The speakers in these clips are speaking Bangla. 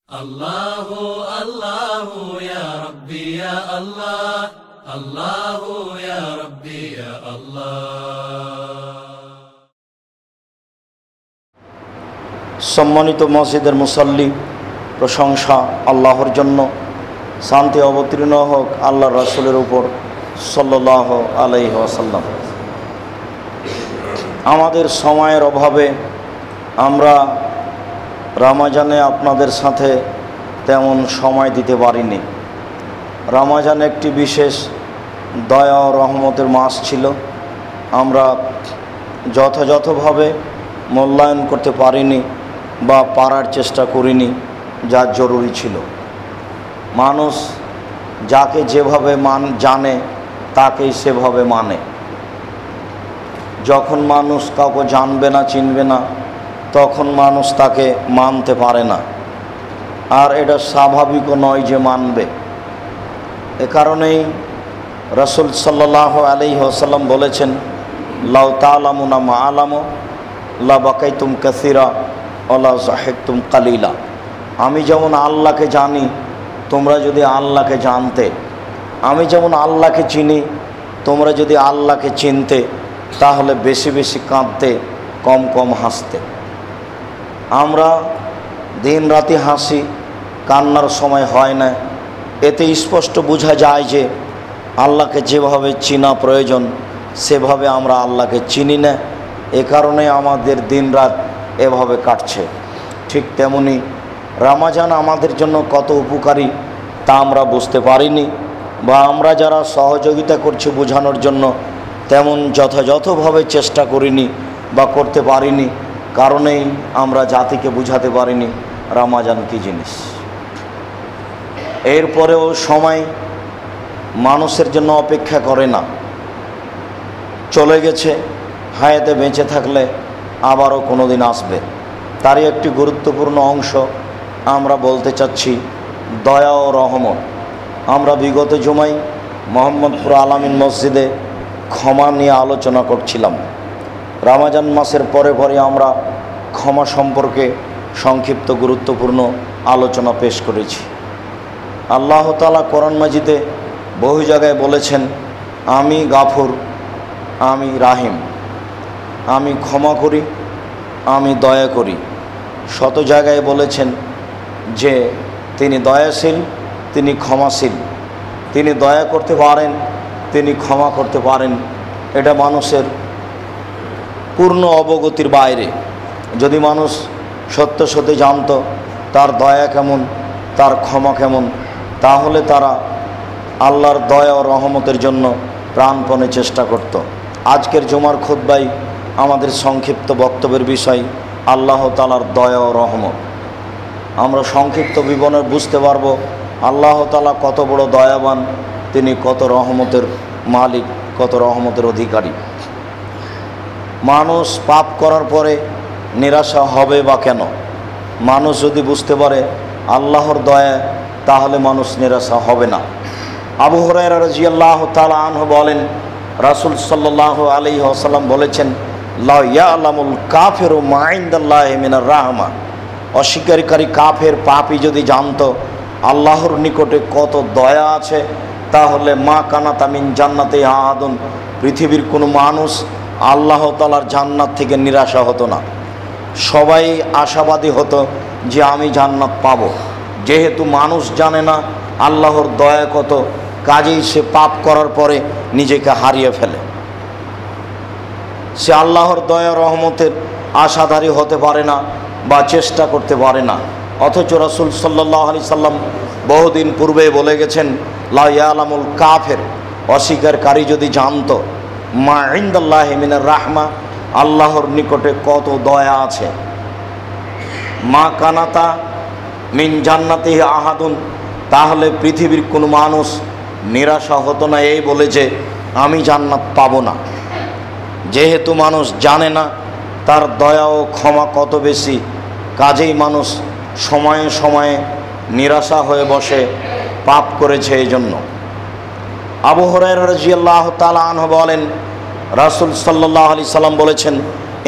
الله الله يا ربي يا الله الله يا ربي يا الله সম্মানিত মসজিদের মুসাল্লি, প্রশংসা আল্লাহর জন্য। শান্তি অবতীর্ণ হোক আল্লাহর রাসূলের উপর সাল্লাল্লাহু আলাইহি ওয়াসাল্লাম। আমাদের সময়ের অভাবে আমরা রমজানে আপনাদের সাথে তেমন সময় দিতে পারিনি। রমজান একটি বিশেষ দয়া ও রহমতের মাস ছিল। আমরা যথাযথভাবে মূল্যায়ন করতে পারিনি বা পারার চেষ্টা করিনি যা জরুরি ছিল। মানুষ যাকে যেভাবে জানে তাকেই সেভাবে মানে। যখন মানুষ কাউকে জানবে না, চিনবে না, তখন মানুষ তাকে মানতে পারে না। আর এটা স্বাভাবিকও নয় যে মানবে। এ কারণেই রাসূল সাল্লাল্লাহু আলাইহি ওয়াসাল্লাম বলেছেন, লাউ তা'লামুনা মা আ'লামু লা বাকাইতুম কাসীরা ওয়া লা যাহিকতুম কালিলা। আমি যেমন আল্লাহকে জানি, তোমরা যদি আল্লাহকে জানতে, আমি যেমন আল্লাহকে চিনি, তোমরা যদি আল্লাহকে চিনতে, তাহলে বেশি বেশি কাঁদতে, কম কম হাসতে। আমরা দিন রাতি হাসি, কান্নার সময় হয় না। এতে স্পষ্ট বোঝা যায় যে আল্লাহকে যেভাবে চেনা প্রয়োজন সেভাবে আমরা আল্লাহকে চিনি না। এ কারণে আমাদের দিন রাত এভাবে কাটছে। ঠিক তেমনি রমজান আমাদের জন্য কত উপকারী তা আমরা বুঝতে পারিনি, বা আমরা যারা সহযোগিতা করছি বোঝানোর জন্য তেমন যথাযথভাবে চেষ্টা করিনি বা করতে পারিনি। কারণেই আমরা জাতিকে বুঝাতে পারিনি রমজান কী জিনিস। এরপরেও সময় মানুষের জন্য অপেক্ষা করে না। চলে গেছে, হায়াতে বেঁচে থাকলে আবারও কোনো দিন আসবে। তারই একটি গুরুত্বপূর্ণ অংশ আমরা বলতে চাচ্ছি, দয়া ও রহমত। আমরা বিগত জুমায় মোহাম্মদপুর আলামিন মসজিদে ক্ষমা নিয়ে আলোচনা করছিলাম। রমজান মাসের পরে পরে আমরা ক্ষমা সম্পর্কে সংক্ষিপ্ত গুরুত্বপূর্ণ আলোচনা পেশ করেছি। আল্লাহ তাআলা কোরআন মাজিদে বহু জায়গায় বলেছেন, আমি গাফুর, আমি রাহিম, আমি ক্ষমা করি, আমি দয়া করি। শত জায়গায় বলেছেন যে তিনি দয়াশীল, তিনি ক্ষমাশীল, তিনি দয়া করতে পারেন, তিনি ক্ষমা করতে পারেন। এটা মানুষের পূর্ণ অবগতির বাইরে। যদি মানুষ সত্য সত্যি জানত তার দয়া কেমন, তার ক্ষমা কেমন, তাহলে তারা আল্লাহর দয়া ও রহমতের জন্য প্রাণপণে চেষ্টা করত। আজকের জুমার খুতবায় আমাদের সংক্ষিপ্ত বক্তব্যের বিষয় আল্লাহ তাআলার দয়া ও রহমত। আমরা সংক্ষিপ্ত বিবরণে বুঝতে পারব আল্লাহ তাআলা কত বড় দয়াবান, তিনি কত রহমতের মালিক, কত রহমতের অধিকারী। মানুষ পাপ করার পরে নিরাশা হবে বা কেন? মানুষ যদি বুঝতে পারে আল্লাহর দয়া, তাহলে মানুষ নিরাশা হবে না। আবু হুরায়রা রাদিয়াল্লাহু তাআলা আনহু বলেন, রাসূল সাল্লাল্লাহু আলাইহি ওয়াসাল্লাম বলেছেন, লা ইয়ালামুল কাফিরু মা ইনদাল্লাহি মিনার রাহমা। অস্বীকারী কাফের পাপী যদি জানতো আল্লাহর নিকটে কত দয়া আছে, তাহলে মা কানাতা মিন জান্নাতি আহাদুন, পৃথিবীর কোনো মানুষ আল্লাহ তাআলার জান্নাত থেকে নিরাশা হতো না। সবাই আশাবাদী হতো যে আমি জান্নাত পাব। যেহেতু মানুষ জানে না আল্লাহর দয়া কত, কাজেই সে পাপ করার পরে নিজেকে হারিয়ে ফেলে। সে আল্লাহর দয়া রহমতের আশাধারী হতে পারে না বা চেষ্টা করতে পারে না। অথচ রাসূল সাল্লাল্লাহু আলাইহি সাল্লাম বহুদিন পূর্বে বলে গেছেন, লা ইয়ালামুল কাফির, অস্বীকারী যদি জানতো মা ইনদাল্লাহি মিনার রাহমা, আল্লাহর নিকটে কত দয়া আছে। মা কানাতা মিন জান্নাতিহি আহাদুন, তাহলে পৃথিবীর কোনো মানুষ নিরাশা হতো না এই বলে যে আমি জান্নাত পাবো না। যেহেতু মানুষ জানে না তার দয়া ও ক্ষমা কত বেশি, কাজেই মানুষ সময়ে সময়ে নিরাশা হয়ে বসে, পাপ করেছে এই জন্য। আবু হুরায়রা রাদিয়াল্লাহু তাআলা আনহু বলেন, রাসূল সাল্লাল্লাহু আলাইহি সাল্লাম বলেছেন,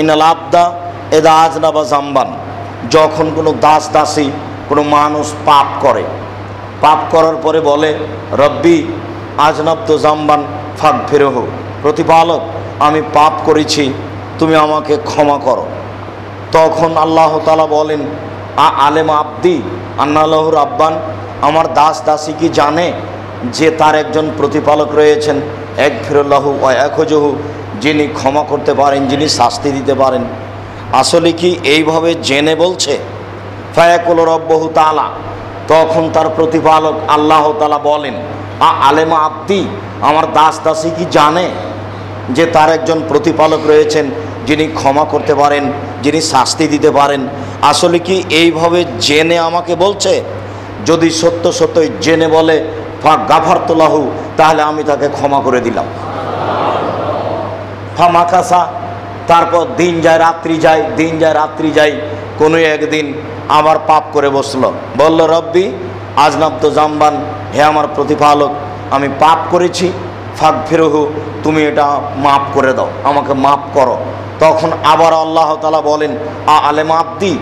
ইন্নাল আবদা ইযা আযনাবা যামবান, যখন কোনো দাস দাসী কোনো মানুষ পাপ করে, পাপ করার পরে বলে রব্বি আজনাবতু জামবান ফাগফিরহু, প্রতিপালক আমি পাপ করেছি, তুমি আমাকে ক্ষমা করো। তখন আল্লাহ তাআলা বলেন আলেম আব্দি আন্নাল্লাহু রাব্বান, আমার দাস দাসী কি জানে যে তার একজন প্রতিপালক রয়েছেন, একফিরুল্লাহু ওয়া ইয়াখজুহু, যিনি ক্ষমা করতে পারেন, যিনি শাস্তি দিতে পারেন। আসলে কি এইভাবে জেনে বলছে? ফায়াকুল রব্বহু তাআলা, তখন তার প্রতিপালক আল্লাহ তাআলা বলেন আলেমা আব্দি, আমার দাস দাসী কি জানে যে তার একজন প্রতিপালক রয়েছেন, যিনি ক্ষমা করতে পারেন, যিনি শাস্তি দিতে পারেন। আসলে কি এইভাবে জেনে আমাকে বলছে? যদি সত্য সত্যই জেনে বলে গাফারতু লাহু, তাহলে আমি তাকে ক্ষমা করে দিলাম। ফামাকাসা, তারপর দিন যায় রাত্রি যায়, দিন যায় রাত্রি যায়, কোনো একদিন আবার পাপ করে বসলো, বলল রব্বি আজনাবতু জামবান, হে আমার প্রতিপালক আমি পাপ করেছি, ফাগফিরহু, তুমি এটা মাফ করে দাও, আমাকে মাফ করো। তখন আবার আল্লাহ তাআলা বলেন আলেম আব্দি,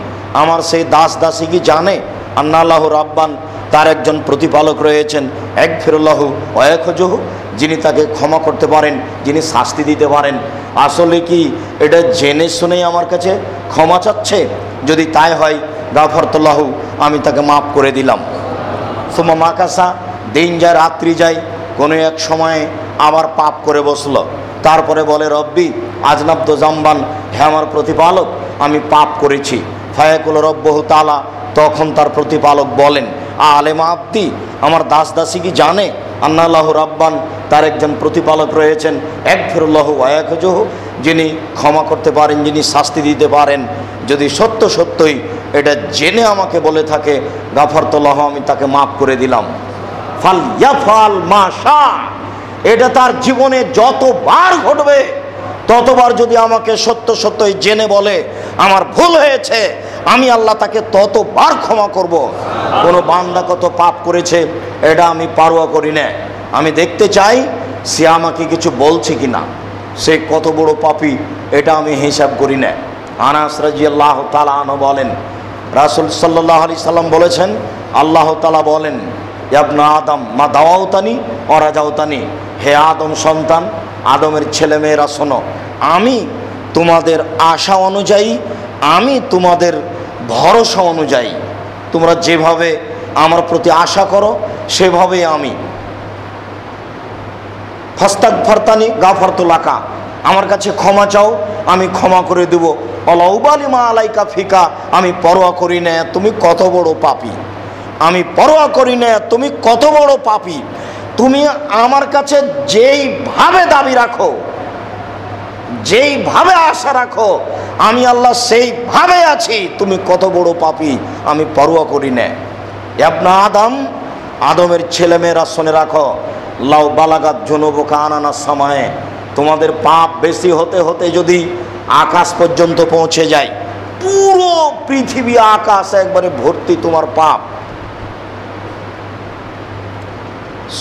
আমার সেই দাস দাসী কি জানে আন্নাল্লাহু রাব্বান, তার একজন প্রতিপালক রয়েছেন, একফিরুল্লাহু ওয়া ইয়াখজুহু, যিনি তাকে ক্ষমা করতে পারেন, যিনি শাস্তি দিতে পারেন। আসলে কি এটা জেনে শুনেই আমার কাছে ক্ষমা চাচ্ছে? যদি তাই হয় গাফারতু লাহু, আমি তাকে মাফ করে দিলাম। সুম্মা মাকাসা, দিন যায় রাত্রি যায়, কোনো এক সময়ে আবার পাপ করে বসলো, তারপরে বলে রব্বি আজনাবতু জামবান, হে আমার প্রতিপালক আমি পাপ করেছি। ফায়াকুল রব্বহু তাআলা, তখন তার প্রতিপালক বলেন আলেম আব্দি, আমার দাস দাসী কি জানে আন্নাল্লাহু রাব্বান, তার একজন প্রতিপালক রয়েছেন, একফিরুল্লাহু ওয়া ইয়াখজুহু, যিনি ক্ষমা করতে পারেন, যিনি শাস্তি দিতে পারেন। যদি সত্য সত্যই এটা জেনে আমাকে বলে থাকে গাফারতু লাহু, আমি তাকে মাফ করে দিলাম। ফাল ইয়াফাল মা শা, এটা তার জীবনে যতবার ঘটবে ততবার যদি আমাকে সত্য সত্যই জেনে বলে আমার ভুল হয়েছে, আমি আল্লাহ তাকে ততবার ক্ষমা করব। কোনো বান্দা কত পাপ করেছে এটা আমি পারোয়া করি না, আমি দেখতে চাই সে আমাকে কিছু বলছে কি না, সে কত বড় পাপী এটা আমি হিসাব করি না। আনাস রাদিয়াল্লাহু তাআলা আনহু বলেন রাসূল সাল্লাল্লাহু আলাইহি সাল্লাম বলেছেন, আল্লাহ তাআলা বলেন ইবনা আদম মা দাওয়াতানি ওয়া রাজাউতানি, হে আদম সন্তান, আদমের ছেলেমেয়েরা শোনো, আমি তোমাদের আশা অনুযায়ী, আমি তোমাদের ভরসা অনুযায়ী, তোমরা যেভাবে আমার প্রতি আশা করো সেভাবেই আমি। ফাস্তাগফারতানি গাফারতু লাকা, আমার কাছে ক্ষমা চাও আমি ক্ষমা করে দেব। ওয়ালা উবালি মা আলাইকা ফিকা, আমি পরোয়া করি না তুমি কত বড় পাপী, আমি পরোয়া করি না তুমি কত বড় পাপী। তুমি আমার কাছে যেইভাবে দাবি রাখো, যেইভাবে আশা রাখো, আমি আল্লাহ সেইভাবে আছি, তুমি কত বড় পাপী আমি পরোয়া করি না। ইবনা আদম, আদমের ছেলেমেয়েরা শুনে রাখো, লাউ বালাগাত জুনুবুকা আনানাস সামায়ে, তোমাদের পাপ বেশি হতে হতে যদি আকাশ পর্যন্ত পৌঁছে যায়, পুরো পৃথিবী আকাশ একবারে ভর্তি তোমার পাপ,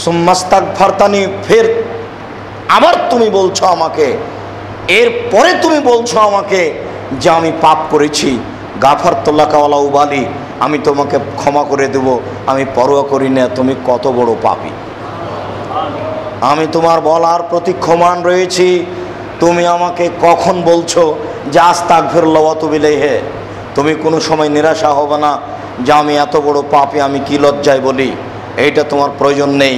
সুম্মাস্তাগফারতানি, ফের আবার তুমি বলছো আমাকে, এরপরে তুমি বলছো আমাকে যে আমি পাপ করেছি, গাফারতু লাকা ওয়ালা উবালি, আমি তোমাকে ক্ষমা করে দেব, আমি পরোয়া করি না তুমি কত বড় পাপী। আমি তোমার বলার প্রতি ক্ষমান রয়েছি, তুমি আমাকে কখন বলছো যে আস্তাগফিরুল্লাহ ওয়া আতুবু ইলাইহি, তুমি কোনো সময় নিরাশা হবে না যে আমি এত বড় পাপী, আমি কি লজ্জায় বলি, এইটা তোমার প্রয়োজন নেই,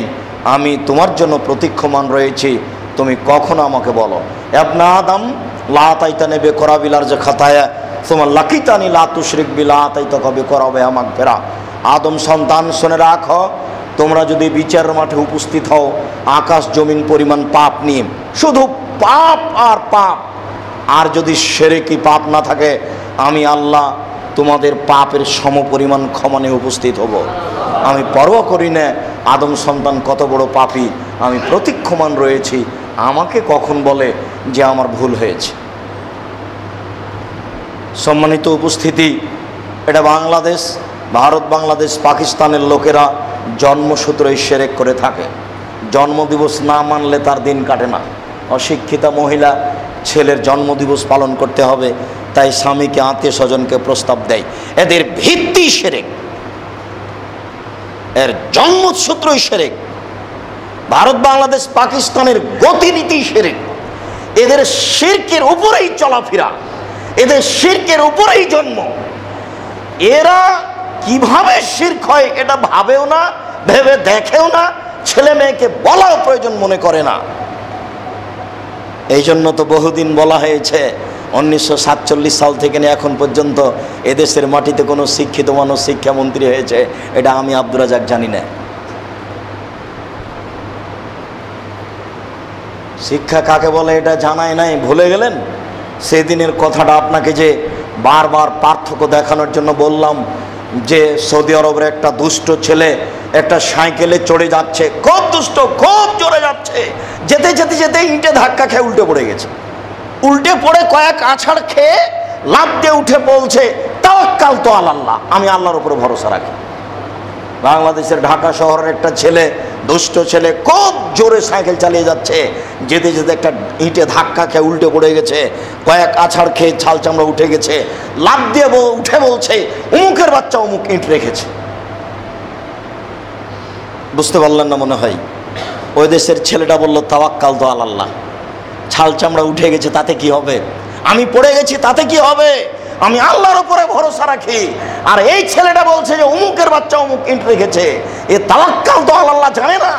আমি তোমার জন্য প্রতীক্ষমান রয়েছি, তুমি কখন আমাকে বলো। ইবনা আদম লা তাইতানি বিকরাবিলার যে খাতায়া তোমার লাকিতানি লা তুশরিক বিলা তাইতাকা বিকরাবিহা মাগফিরা, আদম সন্তান শুনে রাখো, তোমরা যদি বিচারের মাঠে উপস্থিত হও আকাশ জমিন পরিমাণ পাপ নিয়ে, শুধু পাপ আর পাপ, আর যদি শিরকি পাপ না থাকে, আমি আল্লাহ তোমাদের পাপের সমপরিমাণ ক্ষমা নিয়ে উপস্থিত হব। আমি পরোয়া করি না আদম সন্তান কত বড় পাপী, আমি প্রতীক্ষমান রয়েছি, আমাকে কখন বলে যে আমার ভুল হয়েছে। সম্মানিত উপস্থিতি, এটা বাংলাদেশ, ভারত বাংলাদেশ পাকিস্তানের লোকেরা জন্মসূত্রেই শিরক করে থাকে, জন্মদিবস না মানলে তার দিন কাটে না। অশিক্ষিতা মহিলা ছেলের জন্মদিবস পালন করতে হবে, তাই স্বামীকে আত্মীয় স্বজনকে প্রস্তাব দেয়, এদের ভিত্তি শিরক। এর জন্মসূত্রই শিরক। ভারত বাংলাদেশ পাকিস্তানের গতিনীতি শিরক। এদের শিরকের উপরেই চলাফেরা, এদের শিরকের উপরেই জন্ম। এরা কিভাবে শিরক হয় এটা ভাবেও না, ভেবে দেখেও না, ছেলে মেয়েকে বলাও প্রয়োজন মনে করে না। এই জন্য তো বহুদিন বলা হয়েছে 1947 সাল থেকে নিয়ে এখন পর্যন্ত এদেশের মাটিতে কোনো শিক্ষিত মানুষ শিক্ষামন্ত্রী হয়েছে এটা আমি আব্দুর রাজ্জাক জানি না। শিক্ষা কাকে বলে এটা জানাই নাই, ভুলে গেলেন? সেদিনের কথাটা আপনাকে যে বারবার পার্থক্য দেখানোর জন্য বললাম, যে সৌদি আরবের একটা দুষ্ট ছেলে একটা সাইকেলে চড়ে যাচ্ছে, খুব দুষ্ট, খুব জোরে যাচ্ছে, যেতে যেতে যেতে ইঁটে ধাক্কা খেয়ে উল্টে পড়ে গেছে। উল্টে পড়ে কয়েক আছাড় খেয়ে লাফ দিয়ে উঠে বলছে, তাওয়াক্কাল তো আল্লাহ, আমি আল্লাহর উপরে ভরসা রাখি। বাংলাদেশের ঢাকা শহরের একটা ছেলে, দুষ্ট ছেলে, খুব জোরে সাইকেল চালিয়ে যাচ্ছে, যেতে যেতে একটা ইঁটে ধাক্কা খেয়ে উল্টে পড়ে গেছে, কয়েক আছাড় খেয়ে ছাল চামড়া উঠে গেছে, লাফ দিয়ে উঠে বলছে, অমুকের বাচ্চা অমুক ইঁট রেখেছে। বুঝতে পারলেন না মনে হয়? ওই দেশের ছেলেটা বলল, তাওয়াক্কাল তো আল্লাহ, ছাল চামড়া উঠে গেছে তাতে কি হবে, আমি পড়ে গেছি তাতে কি হবে, আমি আল্লাহর উপরে ভরসা রাখি। আর এই ছেলেটা বলছে যে অমুকের বাচ্চা অমুক ইঁট রেখেছে। এ তাওয়াক্কাল তো আল্লাহ জানে না,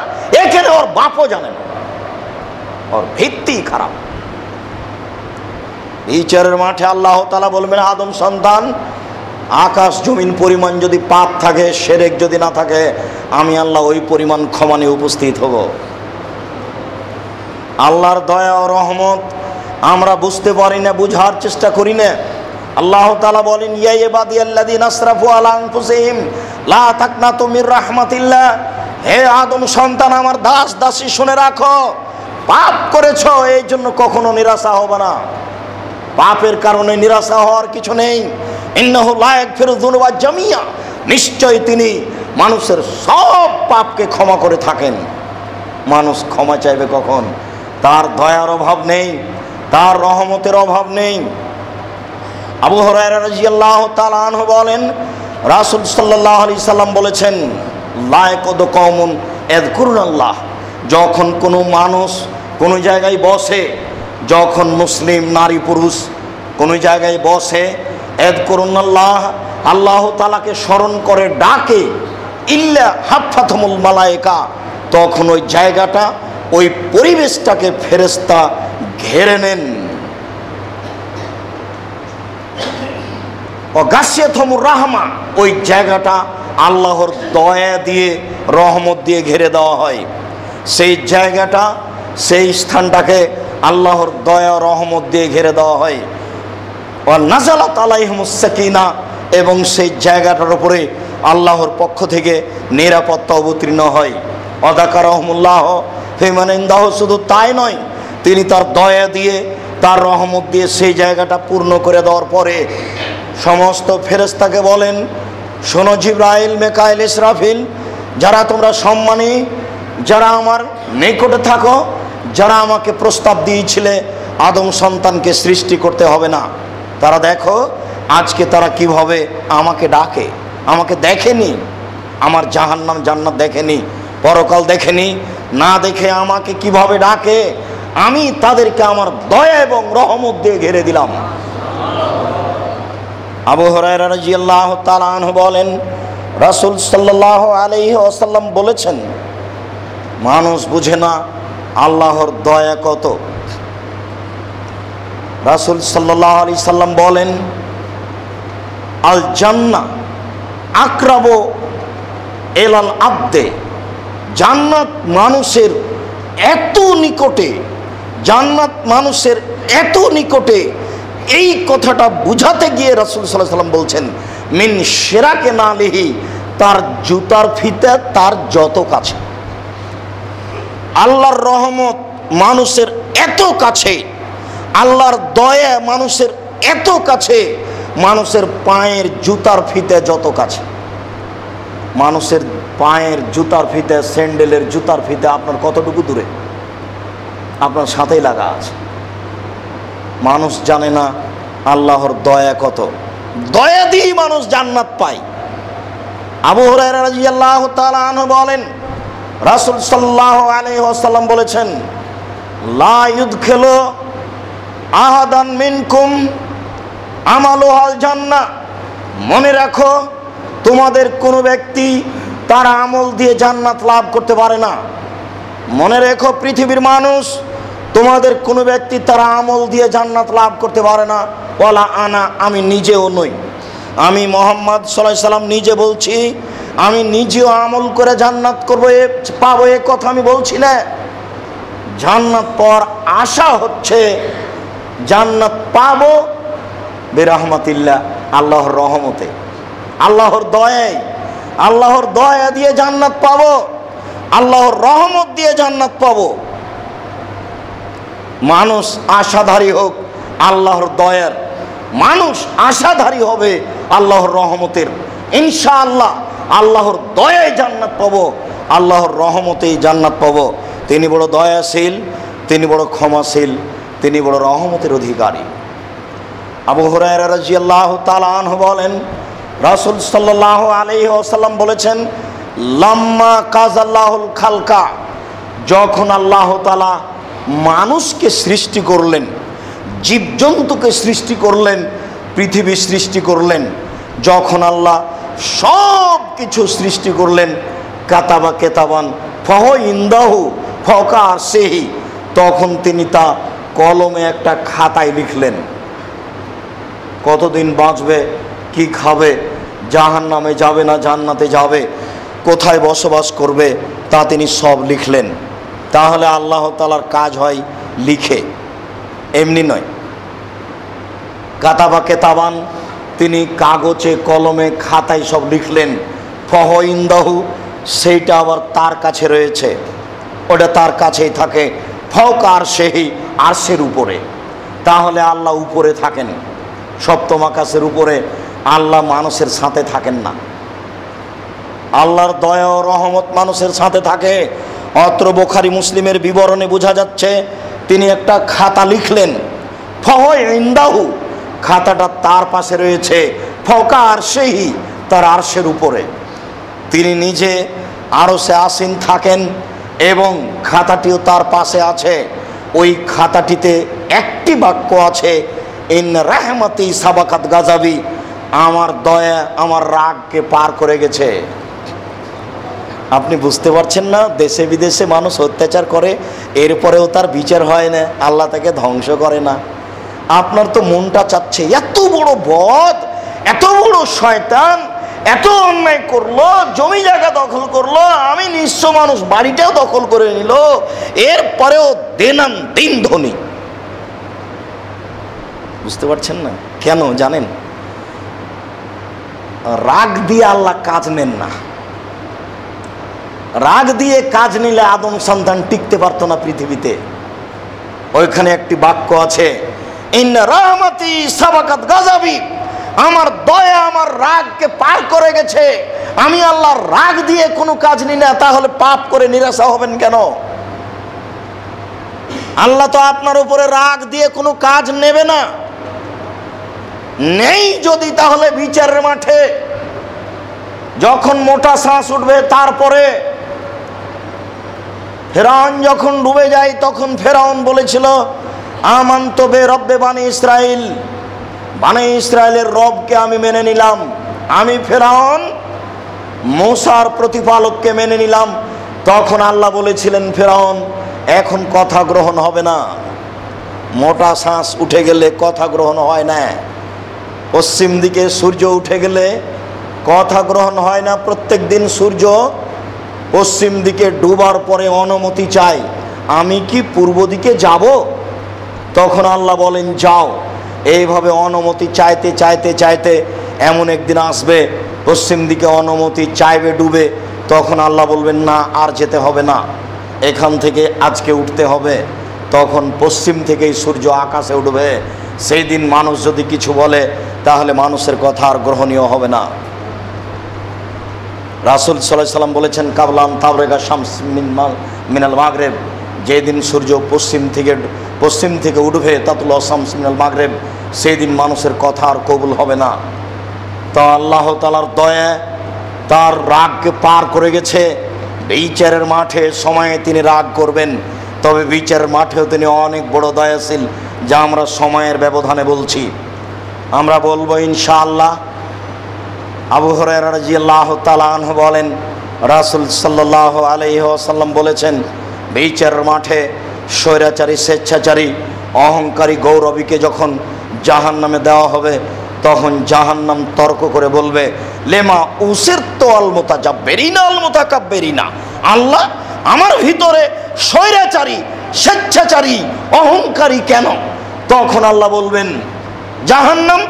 এখানে ওর বাপও জানে না, ওর ভিত্তি খারাপ। বিচারের মাঠে আল্লাহ তাআলা বলবেন, আদম সন্তান, আকাশ জমিন পরিমাণ যদি পাপ থাকে, শিরক যদি না থাকে, আমি আল্লাহ ওই পরিমাণ ক্ষমা নিয়ে উপস্থিত হব। আল্লাহর দয়া ও রহমত আমরা বুঝতে পারি না, বুঝার চেষ্টা করি না। আল্লাহ তাআলা বলেন, ইয়া ইবাদিয়াল্লাযীনা আসরাফু আলা আনফুসিহিম লা তাকনাতু মির রাহমাতিল্লাহ। হে আদম সন্তান, আমার দাস দাসী শুনে রাখো, পাপ করেছো এই জন্য কখনো নিরাশা হবে না। পাপের কারণে নিরাশা হওয়ার কিছু নেই। ইন্নাহু লা ইয়াগফিরু যুনুবা জামিয়া, নিশ্চয় তিনি মানুষের সব পাপকে ক্ষমা করে থাকেন। মানুষ ক্ষমা চাইবে কখন? তার দয়ার অভাব নেই, তার রহমতের অভাব নেই। আবু হুরায়রা রাদিয়াল্লাহু তাআলা আনহু বলেন, রাসূল সাল্লাল্লাহু আলাইহি সাল্লাম বলেছেন, লা ইয়াকুদু কওমুন ইয়াযকুরুনাল্লাহ। যখন কোনো মানুষ কোনো জায়গায় বসে, যখন মুসলিম নারী পুরুষ কোনো জায়গায় বসে, ইয়াযকুরুনাল্লাহ, আল্লাহ তাআলাকে স্মরণ করে ডাকে, ইল্লা হাফাতুমুল মালায়েকা, তখন ওই জায়গাটা, ওই পরিবেশটাকে ফেরেশতা ঘেরে নেন। ও গাশিয়াতুমুর রাহমা, ওই জায়গাটা আল্লাহর দয়া দিয়ে, রহমত দিয়ে ঘিরে দেওয়া হয়। সেই জায়গাটা, সেই স্থানটাকে আল্লাহর দয়া রহমত দিয়ে ঘিরে দেওয়া হয়। ও নাজালাত আলাইহিমুস সাকিনা, এবং সেই জায়গাটার উপরে আল্লাহর পক্ষ থেকে নিরাপত্তা অবতীর্ণ হয়। অযাকারহুমুল্লাহ ফি মান ইনদাহু, শুধু তাই নয়, তিনি তার দয়া দিয়ে, তার রহমত দিয়ে সেই জায়গাটা পূর্ণ করে দেওয়ার পরে সমস্ত ফেরেশতাকে বলেন, শোনো জিবরাইল, মিকাইল, ইসরাফিল, যারা তোমরা সম্মানী, যারা আমার নিকটে থাকো, যারা আমাকে প্রস্তাব দিয়েছিলে আদম সন্তানকে সৃষ্টি করতে হবে না, তারা দেখো আজকে তারা কিভাবে আমাকে ডাকে। আমাকে দেখেনি, আমার জাহান্নাম জান্নাত দেখেনি, পরকাল দেখেনি, না দেখে আমাকে কিভাবে ডাকে। আমি তাদেরকে আমার দয়া এবং রহমত দিয়ে ঘিরে দিলাম। আবু হুরায়রা রাদিয়াল্লাহু তাআলা আনহু বলেন, রাসূল সাল্লাল্লাহু আলাইহি ওয়াসাল্লাম বলেছেন, মানুষ বুঝে না আল্লাহর দয়া কত। রাসূল সাল্লাল্লাহু আলাইহি সাল্লাম বলেন, আল জান্নাহ আকরাবু ইলাল আবদে, জান্নাত মানুষের এত নিকটে, জান্নাত মানুষের এত নিকটে। এই কথাটা বুঝাতে গিয়ে রাসূল সাল্লাল্লাহু আলাইহি সাল্লাম বলছেন, মিন শিরাকে নালিহি, তার জুতার ফিতা তার যত কাছে। আল্লাহর রহমত মানুষের এত কাছে, আল্লাহর দয়া মানুষের এত কাছে, মানুষের পায়ের জুতার ফিতে যত কাছে। মানুষের পায়ের জুতার ফিতে, স্যান্ডেলের জুতার ফিতে আপনার কতটুকু দূরে? আপনার সাথেই লাগা আছে। মানুষ জানে না আল্লাহর দয়া কত। দয়া দিয়েই মানুষ জান্নাত পায়। আবু হুরায়রা রাদিয়াল্লাহু তাআলা আনহু বলেন, রাসূল সাল্লাল্লাহু আলাইহি ওয়াসাল্লাম বলেছেন, লা ইউদখিলু আহাদান মিনকুম আমালুহাল জান্নাহ, মনে রাখো তোমাদের কোনো ব্যক্তি তার আমল দিয়ে জান্নাত লাভ করতে পারে না। মনে রেখো পৃথিবীর মানুষ, তোমাদের কোনো ব্যক্তি তার আমল দিয়ে জান্নাত লাভ করতে পারে না। ওয়ালা আনা, আমি নিজেও নই। আমি মুহাম্মদ সাল্লাল্লাহু আলাইহি সাল্লাম নিজে বলছি, আমি নিজেও আমল করে জান্নাত করবো পাবো এ কথা আমি বলছি না। জান্নাত পাওয়ার আশা হচ্ছে জান্নাত পাবো বিরহমাতিল্লাহ, আল্লাহর রহমতে, আল্লাহর দয়ায়, আল্লাহর দয়া দিয়ে জান্নাত পাবো, আল্লাহর রহমত দিয়ে জান্নাত পাবো। মানুষ আশাধারী হোক আল্লাহর দয়ার, মানুষ আশাধারী হবে আল্লাহর রহমতের। ইনশাআল্লাহ আল্লাহর দয়ায় জান্নাত পাবো, আল্লাহর রহমতেই জান্নাত পাবো। তিনি বড় দয়াশীল, তিনি বড় ক্ষমাশীল, তিনি বড় রহমতের অধিকারী। আবু হুরায়রা রাদিয়াল্লাহু তাআলা আনহু বলেন, রাসূল সাল্লাল্লাহু আলাইহি ওয়াসাল্লাম বলেছেন, লাম্মা কাযাল্লাহুল খালকা, যখন আল্লাহ তাআলা মানুষকে সৃষ্টি করলেন, জীবজন্তুকে সৃষ্টি করলেন, পৃথিবী সৃষ্টি করলেন, যখন আল্লাহ সব কিছু সৃষ্টি করলেন, কাতাবা কেতাবান ফহ ইন্দাহু ফকা আরশিহি, তখন তিনি তা কলমে একটা খাতায় লিখলেন। কতদিন বাঁচবে, কি খাবে, জাহান্নামে যাবে না জান্নাতে যাবে, কোথায় বসবাস করবে, তা তিনি সব লিখলেন। তাহলে আল্লাহ তাআলার কাজ হয় লিখে, এমনি নয়। কাতাবা কেতাবান, তিনি কাগজে কলমে খাতায় সব লিখলেন। ফহ ইন্দাহু, সেইটা আবার তার কাছে রয়েছে, ওটা তার কাছেই থাকে। ফওকা আরশিহি, আরশের উপরে। তাহলে আল্লাহ উপরে থাকেন, সপ্তম আকাশের উপরে। আল্লাহ মানুষের সাথে থাকেন না। আল্লাহর দয়া ও রহমত মানুষের সাথে থাকে। অত্র বুখারী মুসলিমের বিবরণে বোঝা যাচ্ছে, তিনি একটা খাতা লিখলেন, ফহ ইন্দাহু, খাতাটা তার পাশে রয়েছে, ফওকা আরশিহি, তার আরশের উপরে। তিনি নিজে আরশে আসীন থাকেন এবং খাতাটিও তার পাশে আছে। ওই খাতাটিতে একটি বাক্য আছে, ইন রাহমাতি সাবাকাত গাজাবি, আমার দয়া আমার রাগকে পার করে গেছে। আপনি বুঝতে পারছেন না, দেশে বিদেশে মানুষ অত্যাচার করে, এরপরেও তার বিচার হয় না, আল্লাহ তাকে ধ্বংস করে না। আপনার তো মনটা চাচ্ছে, এত বড় বদ, এত বড় শয়তান, এত অন্যায় করলো, জমি জায়গা দখল করলো, আমি নিঃস্ব মানুষ বাড়িটাও দখল করে নিল, এরপরেও দেনান দিন ধনী। বুঝতে পারছেন না কেন জানেন? রাগ দিয়ে আল্লাহ কাজ নেন না। রাগ দিয়ে কাজ নিলে আদম সন্তান টিকতে পারতো না পৃথিবীতে। ওইখানে একটি বাক্য আছে, ইন রাহমাতি সাবাকাত গাজাবি, আমার দয়া আমার রাগকে পার করে গেছে। আমি আল্লাহর রাগ দিয়ে কোনো কাজ নিই না, তাহলে পাপ করে নিরাশা হবেন কেন? আল্লাহ তো আপনার উপরে রাগ দিয়ে কোনো কাজ নেবে না। নেই যদি, তাহলে বিচারের মাঠে যখন মোটা শ্বাস উঠবে, তারপরে ফেরাউন যখন ডুবে যায়, তখন ফেরাউন বলেছিল, আমানতু বে রব্বে বানি ইসরাইল, বানি ইসরায়েলের রবকে আমি মেনে নিলাম। আমি ফেরাউন মূসার প্রতিপালককে মেনে নিলাম। তখন আল্লাহ বলেছিলেন, ফেরাউন এখন কথা গ্রহণ হবে না। মোটা শ্বাস উঠে গেলে কথা গ্রহণ হয় না। পশ্চিম দিকে সূর্য উঠে গেলে কথা গ্রহণ হয় না। প্রত্যেক দিন সূর্য পশ্চিম দিকে ডুবার পরে অনুমতি চাই, আমি কি পূর্ব দিকে যাব? তখন আল্লাহ বলেন, যাও। এইভাবে অনুমতি চাইতে চাইতে চাইতে এমন একদিন আসবে, পশ্চিম দিকে অনুমতি চাইবে ডুবে, তখন আল্লাহ বলবেন, না আর যেতে হবে না, এখান থেকে আজকে উঠতে হবে। তখন পশ্চিম থেকেই সূর্য আকাশে উঠবে। সেই দিন মানুষ যদি কিছু বলে, তাহলে মানুষের কথা আর গ্রহণীয় হবে না। রাসূল সাল্লাল্লাহু আলাইহি সাল্লাম বলেছেন, কাবলান তাবরেগা শামস মিনাল মাগরিব, যেদিন সূর্য পশ্চিম থেকে উঠবে, তাতুল শামস মিনাল মাগরিব, সেই দিন মানুষের কথা আর কবুল হবে না। তো আল্লাহ তাআলার দয়া, তার রাগকে পার করে গেছে। বিচারের মাঠে সময়ে তিনি রাগ করবেন, তবে বিচারের মাঠেও তিনি অনেক বড় দয়াশীল, যা আমরা সময়ের ব্যবধানে বলছি। আমরা বলবো ইনশাআল্লাহ। আবু হুরায়রা রাদিয়াল্লাহু তাআলা আনহু বলেন, রাসূল সাল্লাল্লাহু আলাইহি ওয়াসাল্লাম বলেছেন, বিচারের মাঠে স্বৈরাচারী, স্বেচ্ছাচারী, অহংকারী, গৌরবীকে যখন জাহান্নামে দেওয়া হবে, তখন জাহান্নাম তর্ক করে বলবে, লেমা উসিরতু আল মুতাজাব্বিরিনা আল মুতাকাব্বিরিনা, আল্লাহ আমার ভিতরে স্বৈরাচারী, স্বেচ্ছাচারী, অহংকারী কেন? তখন আল্লাহ বলবেন, জাহান্নাম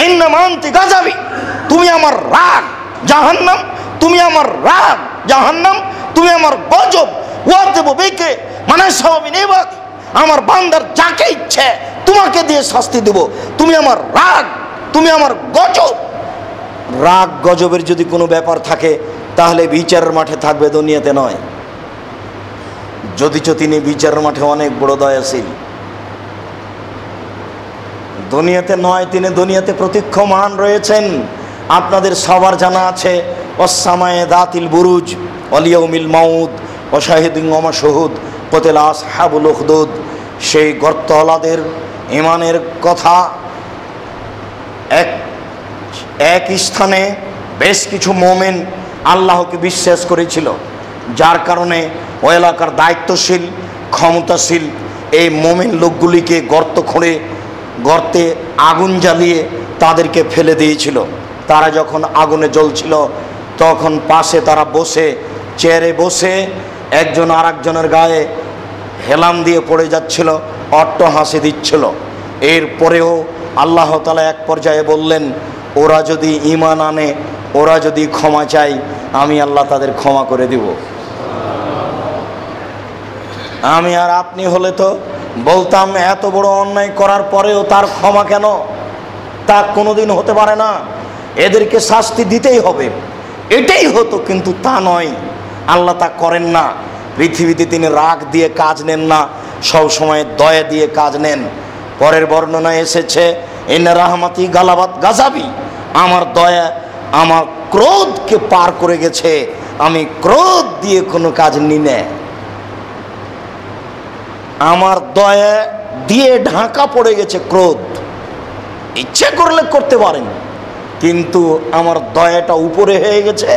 ইন্নামা আনতি গাযাবি, তুমি আমার রাগ। জাহান্নাম তুমি আমার রাগ। জাহান্নাম তুমি আমার গজব। ওয়াতবু বিকে মানে সাবিন ইবাদি, আমার বান্দার যাকে ইচ্ছে তোমাকে দিয়ে শাস্তি দেব। তুমি আমার রাগ, তুমি আমার গজব। রাগ গজবের যদি কোনো ব্যাপার থাকে, তাহলে বিচারের মাঠে থাকবে, দুনিয়াতে নয়। যদিচ তিনি বিচারের মাঠে অনেক বড় দয়াশীল, দুনিয়াতে নয়, তিনি দুনিয়াতে প্রতীক্ষমান রয়েছেন। আপনাদের সবার জানা আছে, ওয়াস-সামায়ে যাতিল বুরুজ ওয়াল ইয়াউমিল মাউদ ওয়া শাহিদিন ওয়া মাশহুদ কুতিলা আসহাবুল উখদুদ। সেই গর্তওয়ালাদের ঈমানের কথা। এক স্থানে বেশ কিছু মুমিন আল্লাহকে বিশ্বাস করেছিল, যার কারণে ওই এলাকার দায়িত্বশীল, ক্ষমতাশীল এই মুমিন লোকগুলিকে গর্ত খুঁড়ে গর্তে আগুন জ্বালিয়ে তাদেরকে ফেলে দিয়েছিল। তারা যখন আগুনে জ্বলছিল, তখন পাশে তারা বসে, চেয়ারে বসে একজন আর একজনের গায়ে হেলান দিয়ে পড়ে যাচ্ছিল, অট্টহাসি দিচ্ছিল। এরপরেও আল্লাহ তাআলা এক পর্যায়ে বললেন, ওরা যদি ঈমান আনে, ওরা যদি ক্ষমা চায়, আমি আল্লাহ তাদের ক্ষমা করে দিব। আমি আর আপনি হলে তো বলতাম, এত বড় অন্যায় করার পরেও তার ক্ষমা কেন? তা কোনোদিন হতে পারে না, এদেরকে শাস্তি দিতেই হবে, এটাই হতো। কিন্তু তা নয়, আল্লাহ তা করেন না। পৃথিবীতে তিনি রাগ দিয়ে কাজ নেন না, সব সময় দয়া দিয়ে কাজ নেন। পরের বর্ণনায় এসেছে, ইন্না রাহমাতি গালাবাত গাযাবি, আমার দয়া আমার ক্রোধকে পার করে গেছে, আমি ক্রোধ দিয়ে কোনো কাজ নিই না। আমার দয়া দিয়ে ঢাকা পড়ে গেছে ক্রোধ। ইচ্ছে করলে করতে পারেন, কিন্তু আমার দয়াটা উপরে হয়ে গেছে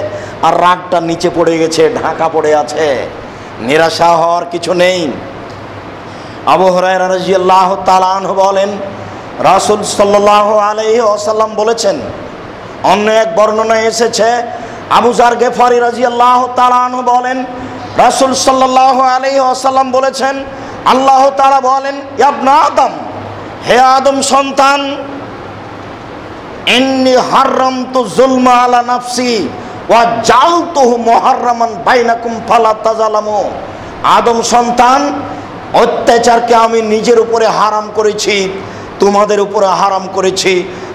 আর রাগটা নিচে পড়ে গেছে, ঢাকা পড়ে আছে। নিরাশা হওয়ার কিছু নেই। আবু হুরায়রা রাদিয়াল্লাহু তাআলা আনহু বলেন, রাসূল সাল্লাল্লাহু আলাইহি ওয়াসাল্লাম বলেছেন, অন্য এক বর্ণনায় এসেছে, আবু যার গেফারি রাদিয়াল্লাহু তাআলা আনহু বলেন, রাসূল সাল্লাল্লাহু আলাইহি ওয়াসাল্লাম বলেছেন, আল্লাহ তাআলা বলেন, ইয়া ইবনা আদম, হে আদম সন্তান, ইন্নী হারামতু যুলমা আলা নাফসি ওয়া জালতুহু মুহাররামান বাইনাকুম ফালা তাযালামু। আদম সন্তান, অত্যাচারকে আমি নিজের উপরে হারাম করেছি, তোমাদের উপরে হারাম করেছি,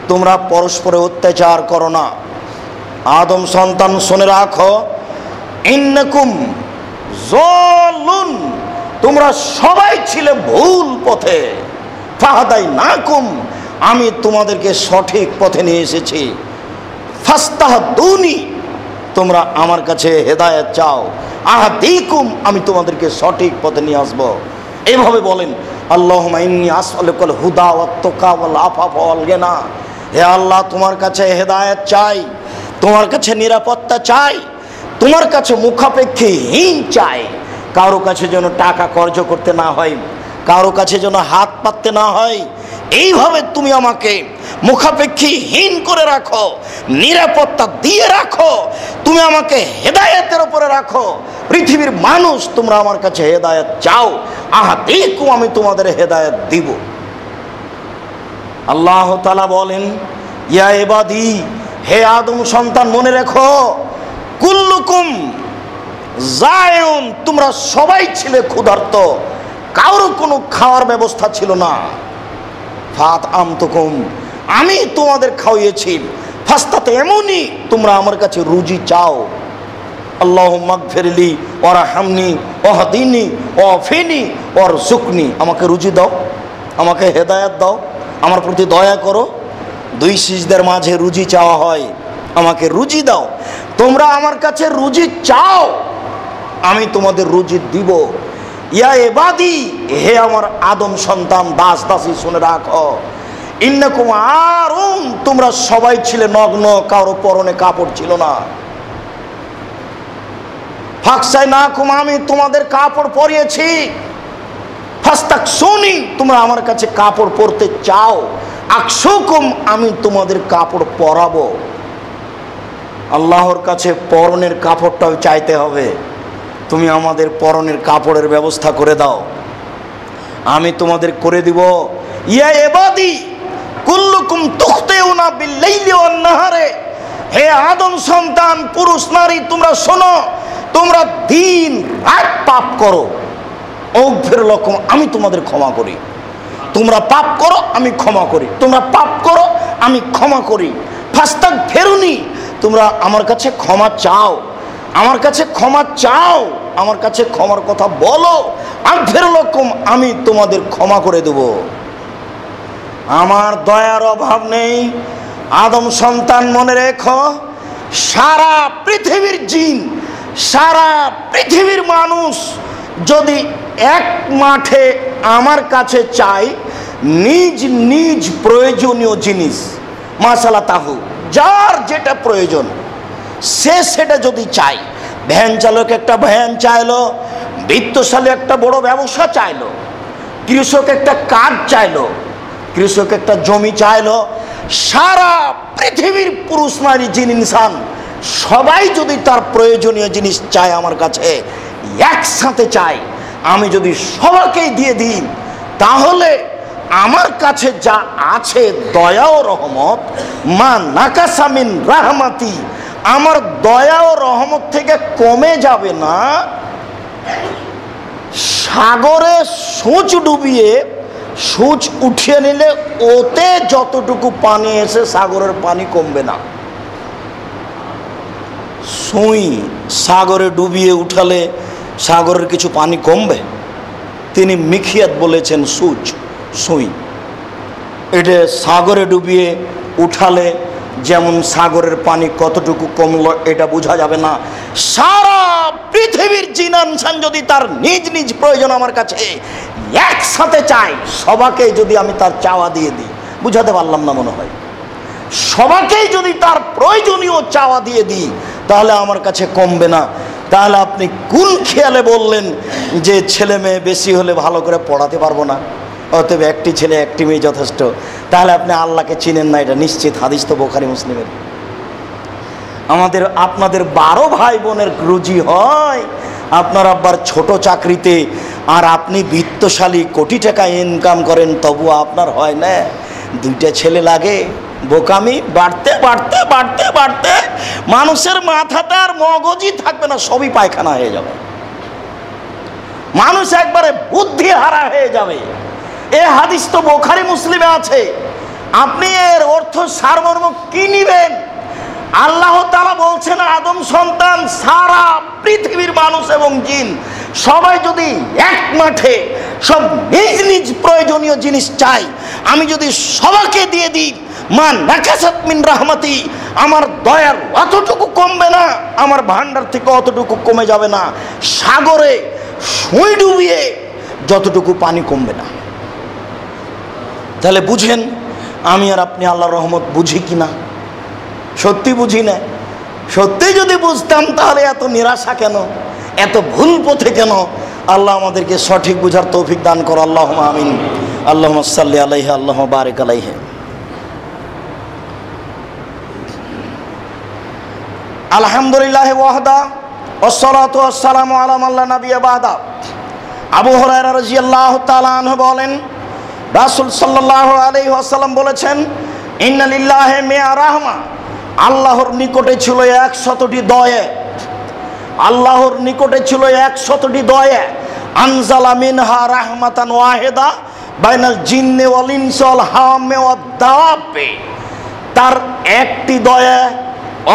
তোমরা পরস্পরে অত্যাচার করো না। আদম সন্তান শুনে রাখো, ইন্নাকুম যালুন, তোমরা সবাই ছিলে ভুল পথে। ফাহাদাইনাকুম, আমি তোমাদেরকে সঠিক পথে নিয়ে এসেছি। ফাস্তাহদুনি, তোমরা আমার কাছে হেদায়েত চাও। আহদিকুম, আমি তোমাদেরকে সঠিক পথে নিয়ে আসব। এইভাবে বলেন, আল্লাহুম্মা ইন্নী আসআলুকাল হুদা ওয়াত তুকা ওয়াল আফাফা ওয়াল গিনা। হে আল্লাহ, তোমার কাছে হেদায়েত চাই, তোমার কাছে নিরাপত্তা চাই, তোমার কাছে মুখাপেক্ষীহীন চাই। কারো কাছে যেন টাকা কর্জ করতে না হয়, কারো কাছে যেন হাত পাততে না হয়। এইভাবে তুমি আমাকে মুখাপেক্ষীহীন করে রাখো, নিরাপত্তা দিয়ে রাখো, তুমি আমাকে হেদায়েতের উপরে রাখো। পৃথিবীর মানুষ, তোমরা আমার কাছে হেদায়েত চাও, আহদিকুম, আমি তোমাদের হেদায়েত দিব। আল্লাহ তাআলা বলেন, ইয়া ইবাদি, হে আদম সন্তান, মনে রেখো, কুল্লুকুম জায়ুন, তোমরা সবাই ছিলে ক্ষুধার্ত, কারো কোনো খাওয়ার ব্যবস্থা ছিল না। ফাত আমতুকুম, আমি তোমাদের খাওয়িয়েছি। ফাস্তাতে এমনই, তোমরা আমার কাছে রুজি চাও। আল্লাহুম্মা গফিরলি ওয়ারহামনি ওয়াহদিনি ওয়াফিনি ওয়ারযুকনি, আমাকে রুজি দাও, আমাকে হেদায়েত দাও, আমার প্রতি দয়া করো। দুই সিজদার মাঝে রুজি চাওয়া হয়, আমাকে রুজি দাও। তোমরা আমার কাছে রুজি চাও, আমি তোমাদের রুজি দিব। ইয়া এবাদি, হে আমার আদম সন্তান দাস দাসী, শুনে রাখো, ইন্নাকুম আরুন, তোমরা সবাই ছিলে নগ্ন, কারো পরনে কাপড় ছিল না। ফাকসাই নাকুম, আমি তোমাদের কাপড় পরিয়েছি। ফাস্তাকসুনি, তোমরা আমার কাছে কাপড় পরতে চাও। আকসুকুম, আমি তোমাদের কাপড় পরাবো। আল্লাহর কাছে পরনের কাপড়টাও চাইতে হবে, তুমি আমাদের পরনের কাপড়ের ব্যবস্থা করে দাও, আমি তোমাদের করে দিব। ইয়া ইবাদি কুল্লুকুম তুখতিউনা বিল-লাইলি ওয়ান-নাহারে, হে আদম সন্তান পুরুষ নারী তোমরা শোনো, তোমরা দিন রাত পাপ করো। ওগফির লাকুম, আমি তোমাদের ক্ষমা করি। তোমরা পাপ করো, আমি ক্ষমা করি। তোমরা পাপ করো, আমি ক্ষমা করি। ফাস্তাগফিরুনি, তোমরা আমার কাছে ক্ষমা চাও, আমার কাছে ক্ষমা চাও, আমার কাছে ক্ষমার কথা বলো। আগফির লাকুম, আমি তোমাদের ক্ষমা করে দেব। আমার দয়ার অভাব নেই। আদম সন্তান মনে রেখো, সারা পৃথিবীর জিন, সারা পৃথিবীর মানুষ যদি এক মাঠে আমার কাছে চাই নিজ নিজ প্রয়োজনীয় জিনিস, মাসালা তাহু, যার যেটা প্রয়োজন সে সেটা যদি চাই, ভ্যান চালক একটা ভ্যান চাইলো, বিত্তশালী একটা বড় ব্যবসা চাইলো, কৃষক একটা কাজ চাইলো, কৃষক একটা জমি চাইলো, সারা পৃথিবীর পুরুষ নারী জিন ইনসান সবাই যদি তার প্রয়োজনীয় জিনিস চায় আমার কাছে, একসাথে চাই, আমি যদি সবাইকেই দিয়ে দিই, তাহলে আমার কাছে যা আছে দয়া ও রহমত, মা নাকাসা মিন রাহমাতি, আমার দয়া ও রহমত থেকে কমে যাবে না। সাগরে সূচ ডুবিয়ে সূচ উঠিয়ে নিলে ওতে যতটুকু পানি এসে সাগরের পানি কমবে না। সুই সাগরে ডুবিয়ে উঠালে সাগরের কিছু পানি কমবে? তিনি মিখিয়াত বলেছেন সূচ, সুই, এটা সাগরে ডুবিয়ে উঠালে যেমন সাগরের পানি কতটুকু কমলো এটা বোঝা যাবে না। সারা পৃথিবীর জিন ইনসান যদি তার নিজ নিজ প্রয়োজন আমার কাছে একসাথে চায়, সবাইকে যদি আমি তার চাওয়া দিয়ে দিই, বুঝাতে পারলাম না মনে হয়, সবাইকেই যদি তার প্রয়োজনীয় চাওয়া দিয়ে দিই তাহলে আমার কাছে কমবে না। তাহলে আপনি কোন খেয়ালে বললেন যে ছেলে মেয়ে বেশি হলে ভালো করে পড়াতে পারবো না, অতএব একটি ছেলে একটি মেয়ে যথেষ্ট? তাহলে আপনি আল্লাহকে চিনেন না, এটা নিশ্চিত। হাদিস তো বুখারী মুসলিমের। আপনাদের 12 ভাই বোনের রুজি হয় আপনার আব্বার ছোট চাকরিতে, আর আপনি বিত্তশালী কোটি টাকা ইনকাম করেন, তবু আপনার হয় না। 2টা ছেলে লাগে। বোকামি বাড়তে বাড়তে বাড়তে বাড়তে মানুষের মাথাটা আর মগজই থাকবে না, সবই পায়খানা হয়ে যাবে, মানুষ একবারে বুদ্ধি হারা হয়ে যাবে। এ হাদিস তো বুখারী মুসলিমে আছে। আপনি এর অর্থ সারমর্ম কি নিবেন? আল্লাহ তাআলা বলছেন আদম সন্তান সারা পৃথিবীর মানুষ এবং জিন সবাই যদি এক মাঠে সব নিজ নিজ প্রয়োজনীয় জিনিস চাই, আমি যদি সবাইকে দিয়ে দিই, মা নাকাসাত মিন রাহমাতি, আমার দয়ার অতটুকু কমবে না, আমার ভান্ডার থেকে অতটুকু কমে যাবে না। সাগরে সুই ডুবিয়ে যতটুকু পানি কমবে না। তাহলে বুঝেন আমি আর আপনি আল্লাহর রহমত বুঝি কিনা? সত্যি বুঝি না। সত্যি যদি বুঝতাম তাহলে এত নিরাশা কেন, এত ভুল পথে কেন? আল্লাহ আমাদেরকে সঠিক বুঝার তৌফিক দান করো। আল্লাহুম্মা আমিন। আল্লাহুম্মা সাল্লি আলাইহি, আল্লাহুম্মা বারিক আলাইহি। আলহামদুলিল্লাহ ওয়াহদা ওয়াসসালাতু ওয়াসসালামু আলা মান লা নাবিয়্যা বা'দা। আবু হুরায়রা রাদিয়াল্লাহু তাআলা আনহু বলেন, রাসূল সাল্লাল্লাহু আলাইহি ওয়াসাল্লাম বলেছেন, ইন্না লিল্লাহি মিয়া রাহমা, আল্লাহর নিকটে ছিল 100টি দয়া, আল্লাহর নিকটে ছিল 100টি দয়া। আনজালা মিনহা রাহমাতান ওয়াহিদা বাইনাল জিন্নি ওয়াল ইনসি ওয়াল হাওয়ামি ওয়াদ দাওয়াবি, তার একটি দয়া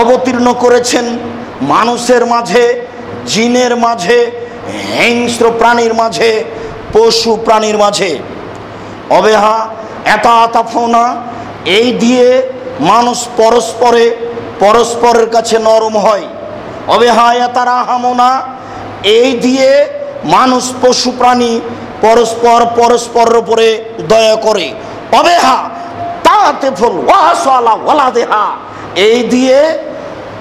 অবতীর্ণ করেছেন মানুষের মাঝে, জিনের মাঝে, হিংস্র প্রাণীর মাঝে, পশু প্রাণীর মাঝে। অবেহা এতা আতাফোনা, এই দিয়ে মানুষ পরস্পরে পরস্পরের কাছে নরম হয়। অবেহায়া তারা হামনা, এই দিয়ে মানুষ পশু প্রাণী পরস্পরের উপরে দয়া করে। অবেহা তাতে ফুল ওয়াসালা ওয়ালা দেহা, এই দিয়ে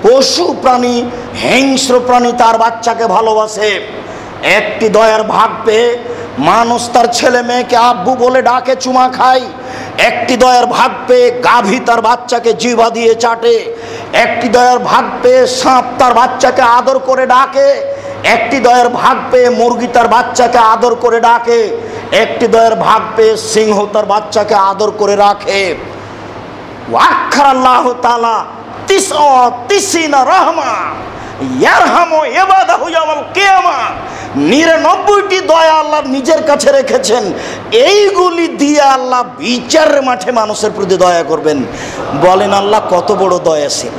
পশু প্রাণী হিংস্র প্রাণী তার বাচ্চাকে ভালোবাসে। একটি দয়ার ভাগ পেয়ে মানুষ তার ছেলে মেয়েকে আব্বু বলে ডাকে, চুমা খায়। একটি দয়ার ভাগ পেয়ে গাভী তার বাচ্চাকে জিহ্বা দিয়ে চাটে। একটি দয়ার ভাগ পেয়ে সাপ তার বাচ্চাকে আদর করে ডাকে। একটি দয়ার ভাগ পেয়ে মুরগি তার বাচ্চাকে আদর করে ডাকে। একটি দয়ার ভাগ পেয়ে সিংহ তার বাচ্চাকে আদর করে রাখে। ওয়াক্খার আল্লাহ তাআলা 99 রহমা ইয়ারহামু ইবাদাহু ইয়াউমাল কিয়ামা, 99টি দয়া আল্লাহ নিজের কাছে রেখেছেন। এইগুলি দিয়ে আল্লাহ বিচারের মাঠে মানুষের প্রতি দয়া করবেন। বলেন আল্লাহ কত বড় দয়াশীল।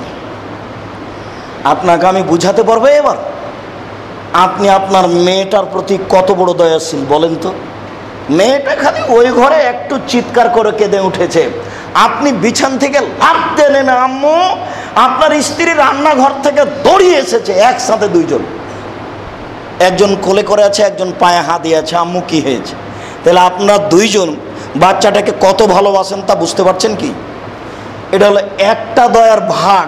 আপনাকে আমি বুঝাতে পারবো এবার, আপনি আপনার মেয়েটার প্রতি কত বড় দয়াশীল বলেন তো। মেয়েটা খালি ওই ঘরে একটু চিৎকার করে কেঁদে উঠেছে, আপনি বিছান থেকে লাফ দিয়ে নেমে আম্মু, আপনার স্ত্রী রান্নাঘর থেকে দৌড়িয়ে এসেছে, একসাথে দুইজন, একজন কোলে করে আছে, একজন পায়ে হাত দিয়ে আছে, আম্মু কি হয়েছে। তাহলে আপনার দুইজন বাচ্চাটাকে কত ভালোবাসেন তা বুঝতে পারছেন কি? এটা হলো একটা দয়ার ভাগ।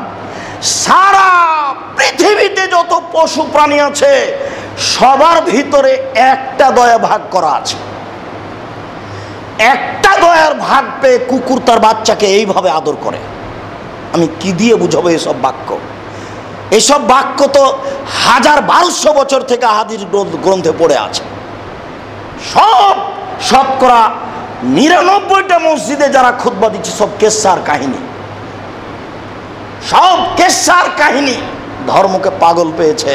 সারা পৃথিবীতে যত পশু প্রাণী আছে সবার ভিতরে একটা দয়া ভাগ করা আছে। একটা দয়ার ভাগ পেয়ে কুকুর তার বাচ্চাকে এইভাবে আদর করে। আমি কি দিয়ে বুঝাবো এসব বাক্য? এসব বাক্য তো 1200 বছর থেকে হাদিস গ্রন্থে পড়ে আছে। শতকরা 99টা মসজিদে যারা খুতবা দিচ্ছে সব কেসার কাহিনী, সব কেসার কাহিনী। ধর্মকে পাগল পেয়েছে,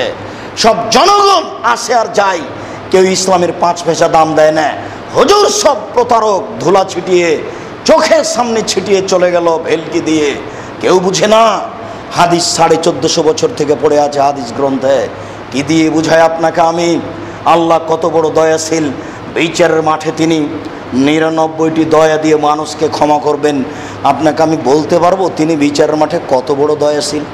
সব জনগণ আসে আর যায়, কেউ ইসলামের 5 পয়সা দাম দেয় না। হুজুর সব প্রতারক, ধুলা ছিটিয়ে চোখের সামনে ছিটিয়ে চলে গেল ভেলকি দিয়ে, কেউ বুঝে না। হাদিস 1450 বছর থেকে পড়ে আছে হাদিস গ্রন্থে। কি দিয়ে বুঝায় আপনাকে আমি আল্লাহ কত বড় দয়াশীল। বিচারের মাঠে তিনি 99টি দয়া দিয়ে মানুষকে ক্ষমা করবেন। আপনাকে আমি বলতে পারবো তিনি বিচারের মাঠে কত বড় দয়াশীল।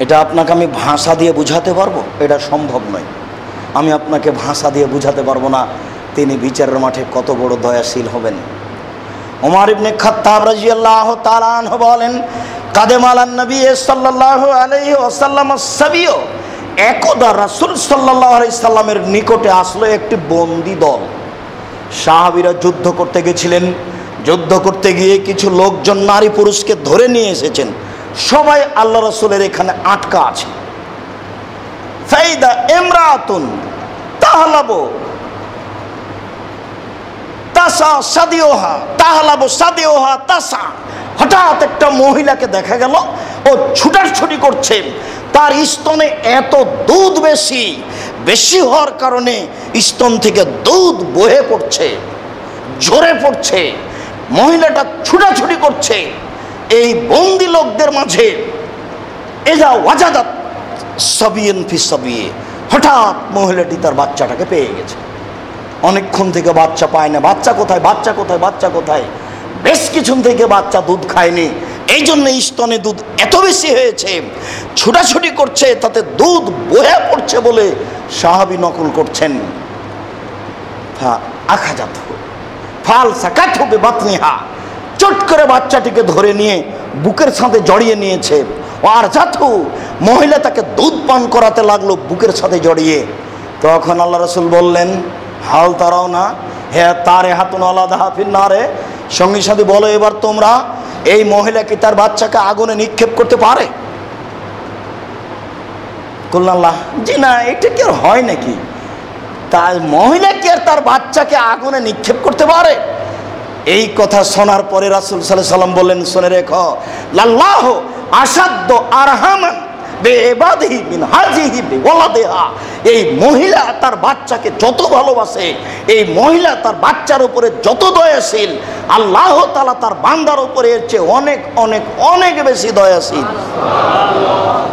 এটা আপনাকে আমি ভাষা দিয়ে বুঝাতে পারবো? এটা সম্ভব নয়। আমি আপনাকে ভাষা দিয়ে বুঝাতে পারবো না তিনি বিচারের মাঠে কত বড় দয়াশীল হবেন। ওমর ইবনে খাত্তাব রাদিয়াল্লাহু তাআলা আনহু বলেন, কাদেম আলান নবী সাল্লাল্লাহু আলাইহি ওয়াসাল্লাম সাবিয়, একদা রাসূল সাল্লাল্লাহু আলাইহি সাল্লামের নিকটে আসলো একটি বন্দী দল। সাহাবীরা যুদ্ধ করতে গেছিলেন। যুদ্ধ করতে গিয়ে কিছু লোকজন নারী পুরুষকে ধরে নিয়ে এসেছেন। সবাই আল্লাহ রাসূলের এখানে আটকা আছে। ফাইদা ইমরাতুন তাহলাবু তাসা সাদিওহা তাহলাবু সাদিওহা তাসা, হঠাৎ একটা মহিলাকে দেখা গেল ও ছুটাছুটি করছে। তার স্তনে এত দুধ বেশি হওয়ার কারণে স্তন থেকে দুধ বহে পড়ছে, ঝরে পড়ছে। মহিলাটা ছুটাছুটি করছে। এই বন্দি লোকদের মাঝে এজা ওয়াজাদাত সাবিয়ান ফি সাবিয়ে, হঠাৎ মহিলাটি তার বাচ্চাটাকে পেয়ে গেছে। অনেকক্ষণ থেকে বাচ্চা পায় না। বাচ্চা কোথায়, বাচ্চা কোথায়, বাচ্চা কোথায়? বেশ কিছুক্ষণ থেকে বাচ্চা দুধ খায়নি, এই জন্য স্তনে দুধ এত বেশি হয়েছে। ছুটাছুটি করছে, তাতে দুধ বয়ে পড়ছে বলে সাহাবী নকল করছেন। আখাজাত ফাল সাকাত হবে বাতনিহা, চট করে বাচ্চাটিকে ধরে নিয়ে বুকের সাথে জড়িয়ে নিয়েছে। আর জাতু মহিলা তাকে দুধ পান করাতে লাগলো বুকের সাথে জড়িয়ে। তখন আল্লাহ রাসূল বললেন, হাল তারাও না হে তারে হাতুন আলাদা হাফিন না রে, সঙ্গী সাথে বলো এবার তোমরা এই মহিলা কি তার বাচ্চাকে আগুনে নিক্ষেপ করতে পারে? আল্লাহ জি না, এটা কি আর হয় নাকি? তার মহিলা কি আর তার বাচ্চাকে আগুনে নিক্ষেপ করতে পারে? এই কথা শোনার পরে রাসূল সাল্লাল্লাহু আলাইহি সাল্লাম বললেন, শুনে রেখো, লাল্লাহু আসাদ্দু আরহামান বিইবাদিহি মিন হাযিহি বিওয়ালাদিহা। এই মহিলা তার বাচ্চাকে যত ভালোবাসে, এই মহিলা তার বাচ্চার উপরে যত দয়াশীল, আল্লাহ তাআলা তার বান্দার উপরে এর চেয়ে অনেক অনেক অনেক বেশি দয়াশীল।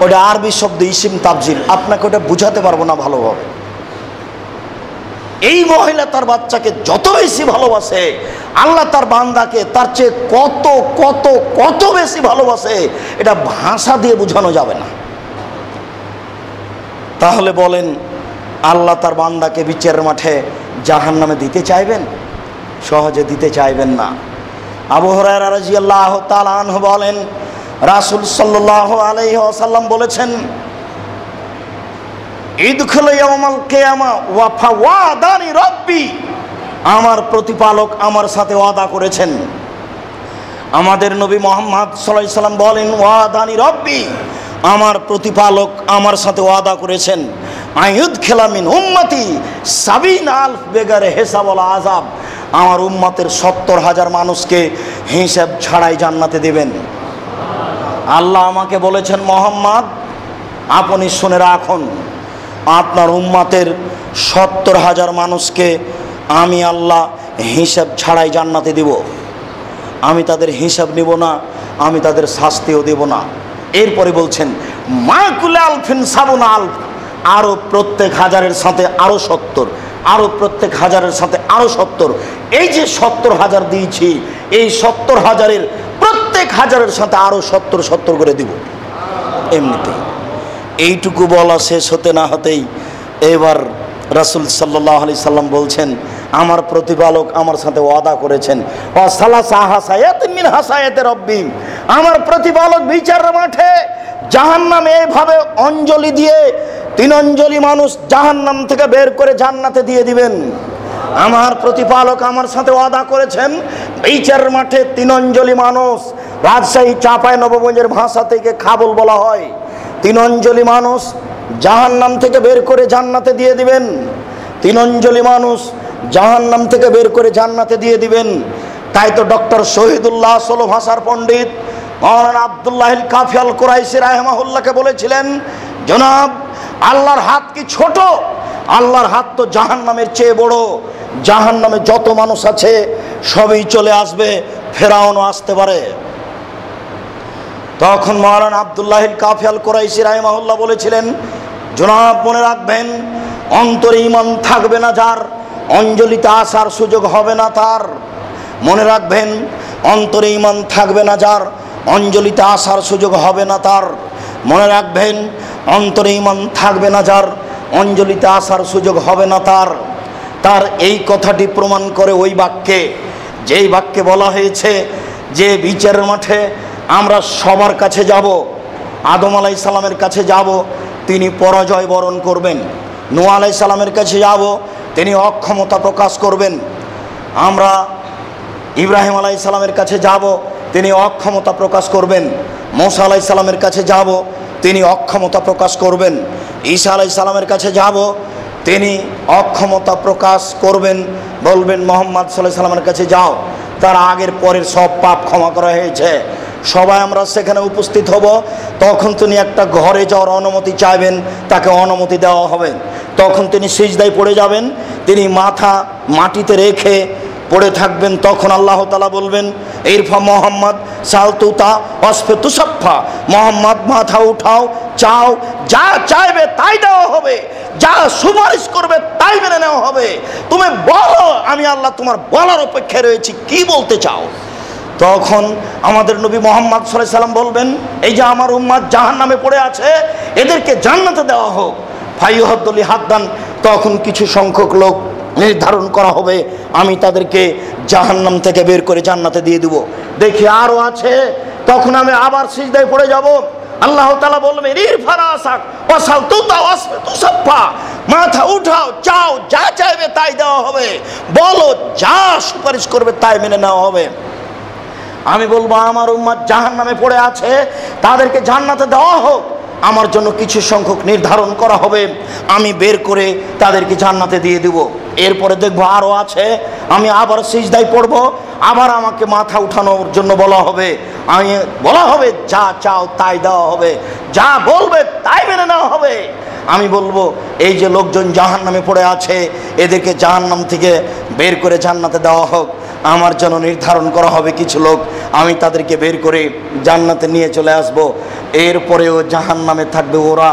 ওটা আরবি শব্দ ইসিম তাবজিল, আপনাকে ওটা বুঝাতে পারবো না ভালোভাবে। এই মহিলা তার বাচ্চাকে যত বেশি ভালোবাসে, আল্লাহ তার বান্দাকে তার চেয়ে কত কত কত বেশি ভালোবাসে, এটা ভাষা দিয়ে বোঝানো যাবে না। তাহলে বলেন, আল্লাহ তার বান্দাকে বিচারের মাঠে জাহান্নামে দিতে চাইবেন? সহজে দিতে চাইবেন না। আবু হুরায়রা রাদিয়াল্লাহু তাআলা আনহু বলেন, রাসূল সাল্লাল্লাহু আলাইহি ওয়াসাল্লাম বলেছেন, ইদখুলু ইয়াওমাল কিয়ামা ওয়া ফাওয়াদানি রাব্বি, আমার প্রতিপালক আমার সাথে ওয়াদা করেছেন। আমাদের নবী মুহাম্মদ সাল্লাল্লাহু আলাইহি সাল্লাম বলেন, ওয়াদানি রাব্বি, আমার প্রতিপালক আমার সাথে ওয়াদা করেছেন, আইয়ুদখিলা মিন উম্মতি ৭০,০০০ বেগারে হিসাব ওয়ালা আযাব, আমার উম্মতের ৭০,০০০ মানুষকে হিসাব ছাড়াই জান্নাতে দেবেন। আল্লাহ আমাকে বলেছেন, মুহাম্মদ আপনি শুনে রাখুন, আপনার উম্মতের ৭০,০০০ মানুষকে আমি আল্লাহ হিসাব ছাড়াই জান্নাতে দেব। আমি তাদের হিসাব নেব না, আমি তাদের শাস্তিও দেব না। এরপরে বলছেন, মা কুলে আলফিন সাবুনা আলফ, আরও প্রত্যেক হাজারের সাথে আরও ৭০, আরও প্রত্যেক হাজারের সাথে আরও ৭০। এই যে ৭০,০০০ দিয়েছি, এই ৭০,০০০-এর প্রত্যেক হাজারের সাথে আরও ৭০ করে দিব। এমনিতেই এইটুকু বলা শেষ হতে না হতেই এবার রাসূল সাল্লাল্লাহু আলাইহি সাল্লাম বলছেন, আমার প্রতিপালক আমার সাথে ওয়াদা করেছেন, ওয়াসালাসা হাসায়াতিন মিন হাসায়াতি রাব্বি, আমার প্রতিপালক বিচারের মাঠে জাহান্নামে এইভাবে অঞ্জলি দিয়ে ৩ অঞ্জলি মানুষ জাহান্নাম থেকে বের করে জান্নাতে দিয়ে দিবেন। আমার প্রতিপালক আমার সাথে ওয়াদা করেছেন, বিচারের মাঠে ৩ অঞ্জলি মানুষ, রাজশাহী চাঁপাই নবগঞ্জের ভাষা থেকে খাবল বলা হয়, ৩ অঞ্জলি মানুষ জাহান্নাম থেকে বের করে জান্নাতে দিয়ে দিবেন। ৩ অঞ্জলি মানুষ জাহান্নাম থেকে বের করে জান্নাতে দিয়ে দিবেন। তাই তো ডক্টর শহীদুল্লাহ ষোলো ভাষার পণ্ডিত মাওলানা আব্দুল্লাহিল কাফি আল কুরাইশি রাহিমাহুল্লাহকে বলেছিলেন, জনাব আল্লাহর হাত কি ছোট? আল্লাহর হাত তো জাহান্নামের চেয়ে বড়। জাহান্নামে যত মানুষ আছে সবই চলে আসবে, ফেরাউনও আসতে পারে। তখন মাওলানা আব্দুল্লাহিল কাফি আল কুরাইশি রাহিমাহুল্লাহ বলেছিলেন, জনাব মনে রাখবেন, অন্তরে ঈমান থাকবে না যার, অঞ্জলিতে আসার সুযোগ হবে না তার। মনে রাখবেন, অন্তরে ঈমান থাকবে না যার, অঞ্জলিতে আসার সুযোগ হবে না তার। মনে রাখবেন, অন্তরে ঈমান থাকবে না যার, অঞ্জলিতে আসার সুযোগ হবে না তার। তার এই কথাটি প্রমাণ করে ওই বাক্যে, যেই বাক্যে বলা হয়েছে যে বিচারের মাঠে আমরা সবার কাছে যাব, আদম আলাইহিস সালামের কাছে যাব, তিনি পরাজয় বরণ করবেন। নূহ আলাইহিস সালামের কাছে যাব, তিনি অক্ষমতা প্রকাশ করবেন। আমরা ইব্রাহিম আলাইহিস সালামের কাছে যাব, তিনি অক্ষমতা প্রকাশ করবেন। মূসা আলাইহিস সালামের কাছে যাব, তিনি অক্ষমতা প্রকাশ করবেন। ঈসা আলাইহিস সালামের কাছে যাব, তিনি অক্ষমতা প্রকাশ করবেন, বলবেন মুহাম্মদ সাল্লাল্লাহু আলাইহি সাল্লামের কাছে যাও, তার আগের পরের সব পাপ ক্ষমা করা হয়েছে। সবাই আমরা সেখানে উপস্থিত হব। তখন তিনি একটা ঘরে যাওয়ার অনুমতি চাইবেন, তাকে অনুমতি দেওয়া হবে। তখন তিনি সিজদায় পড়ে যাবেন, তিনি মাথা মাটিতে রেখে পড়ে থাকবেন। তখন আল্লাহ তাআলা বলবেন, ইরফা মোহাম্মদ সালতুতা অসফে তুসাফা, মোহাম্মদ মাথা উঠাও, চাও, যা চাইবে তাই দেওয়া হবে, যা সুপারিশ করবে তাই মেনে নেওয়া হবে। তুমি বলো, আমি আল্লাহ তোমার বলার অপেক্ষায় রয়েছি, কি বলতে চাও? তখন আমাদের নবী মুহাম্মদ সাল্লাল্লাহু আলাইহি সাল্লাম বলবেন, এই যে আমার উম্মত জাহান্নামে পড়ে আছে, এদেরকে জান্নাতে দেওয়া হোক। ফায়ুহাদ্দুলি হাদ্দান, তখন কিছু সংখ্যক লোক নির্ধারণ করা হবে, আমি তাদেরকে জাহান্নাম থেকে বের করে জান্নাতে দিয়ে দেব। দেখি আরও আছে, তখন আমি আবার সিজদায় পড়ে যাব। আল্লাহ তাআলা বলবেন, ইরফারাসাক ওয়াসাল তুতা ওয়াসফে তুসাফা, মাথা উঠাও, চাও, যা চাইবে তাই দেওয়া হবে, বলো, যা সুপারিশ করবে তাই মেনে নেওয়া হবে। আমি বলবো, আমার উম্মত জাহান্নামে পড়ে আছে, তাদেরকে জান্নাতে দেওয়া হোক। আমার জন্য কিছু সংখ্যক নির্ধারণ করা হবে, আমি বের করে তাদেরকে জান্নাতে দিয়ে দেব। এরপরে দেখবো আরও আছে, আমি আবার সিজদায় পড়বো, আবার আমাকে মাথা উঠানোর জন্য বলা হবে, আমি বলা হবে, যা চাও তাই দেওয়া হবে, যা বলবে তাই মেনে নেওয়া হবে। আমি বলবো, এই যে লোকজন জাহান্নামে পড়ে আছে, এদেরকে জাহান্নাম থেকে বের করে জান্নাতে দেওয়া হোক। আমার জন্য নির্ধারণ করা হবে কিছু লোক, আমি তাদেরকে বের করে জান্নাতে নিয়ে চলে আসব। এরপরেও জাহান্নামে থাকবে ওরা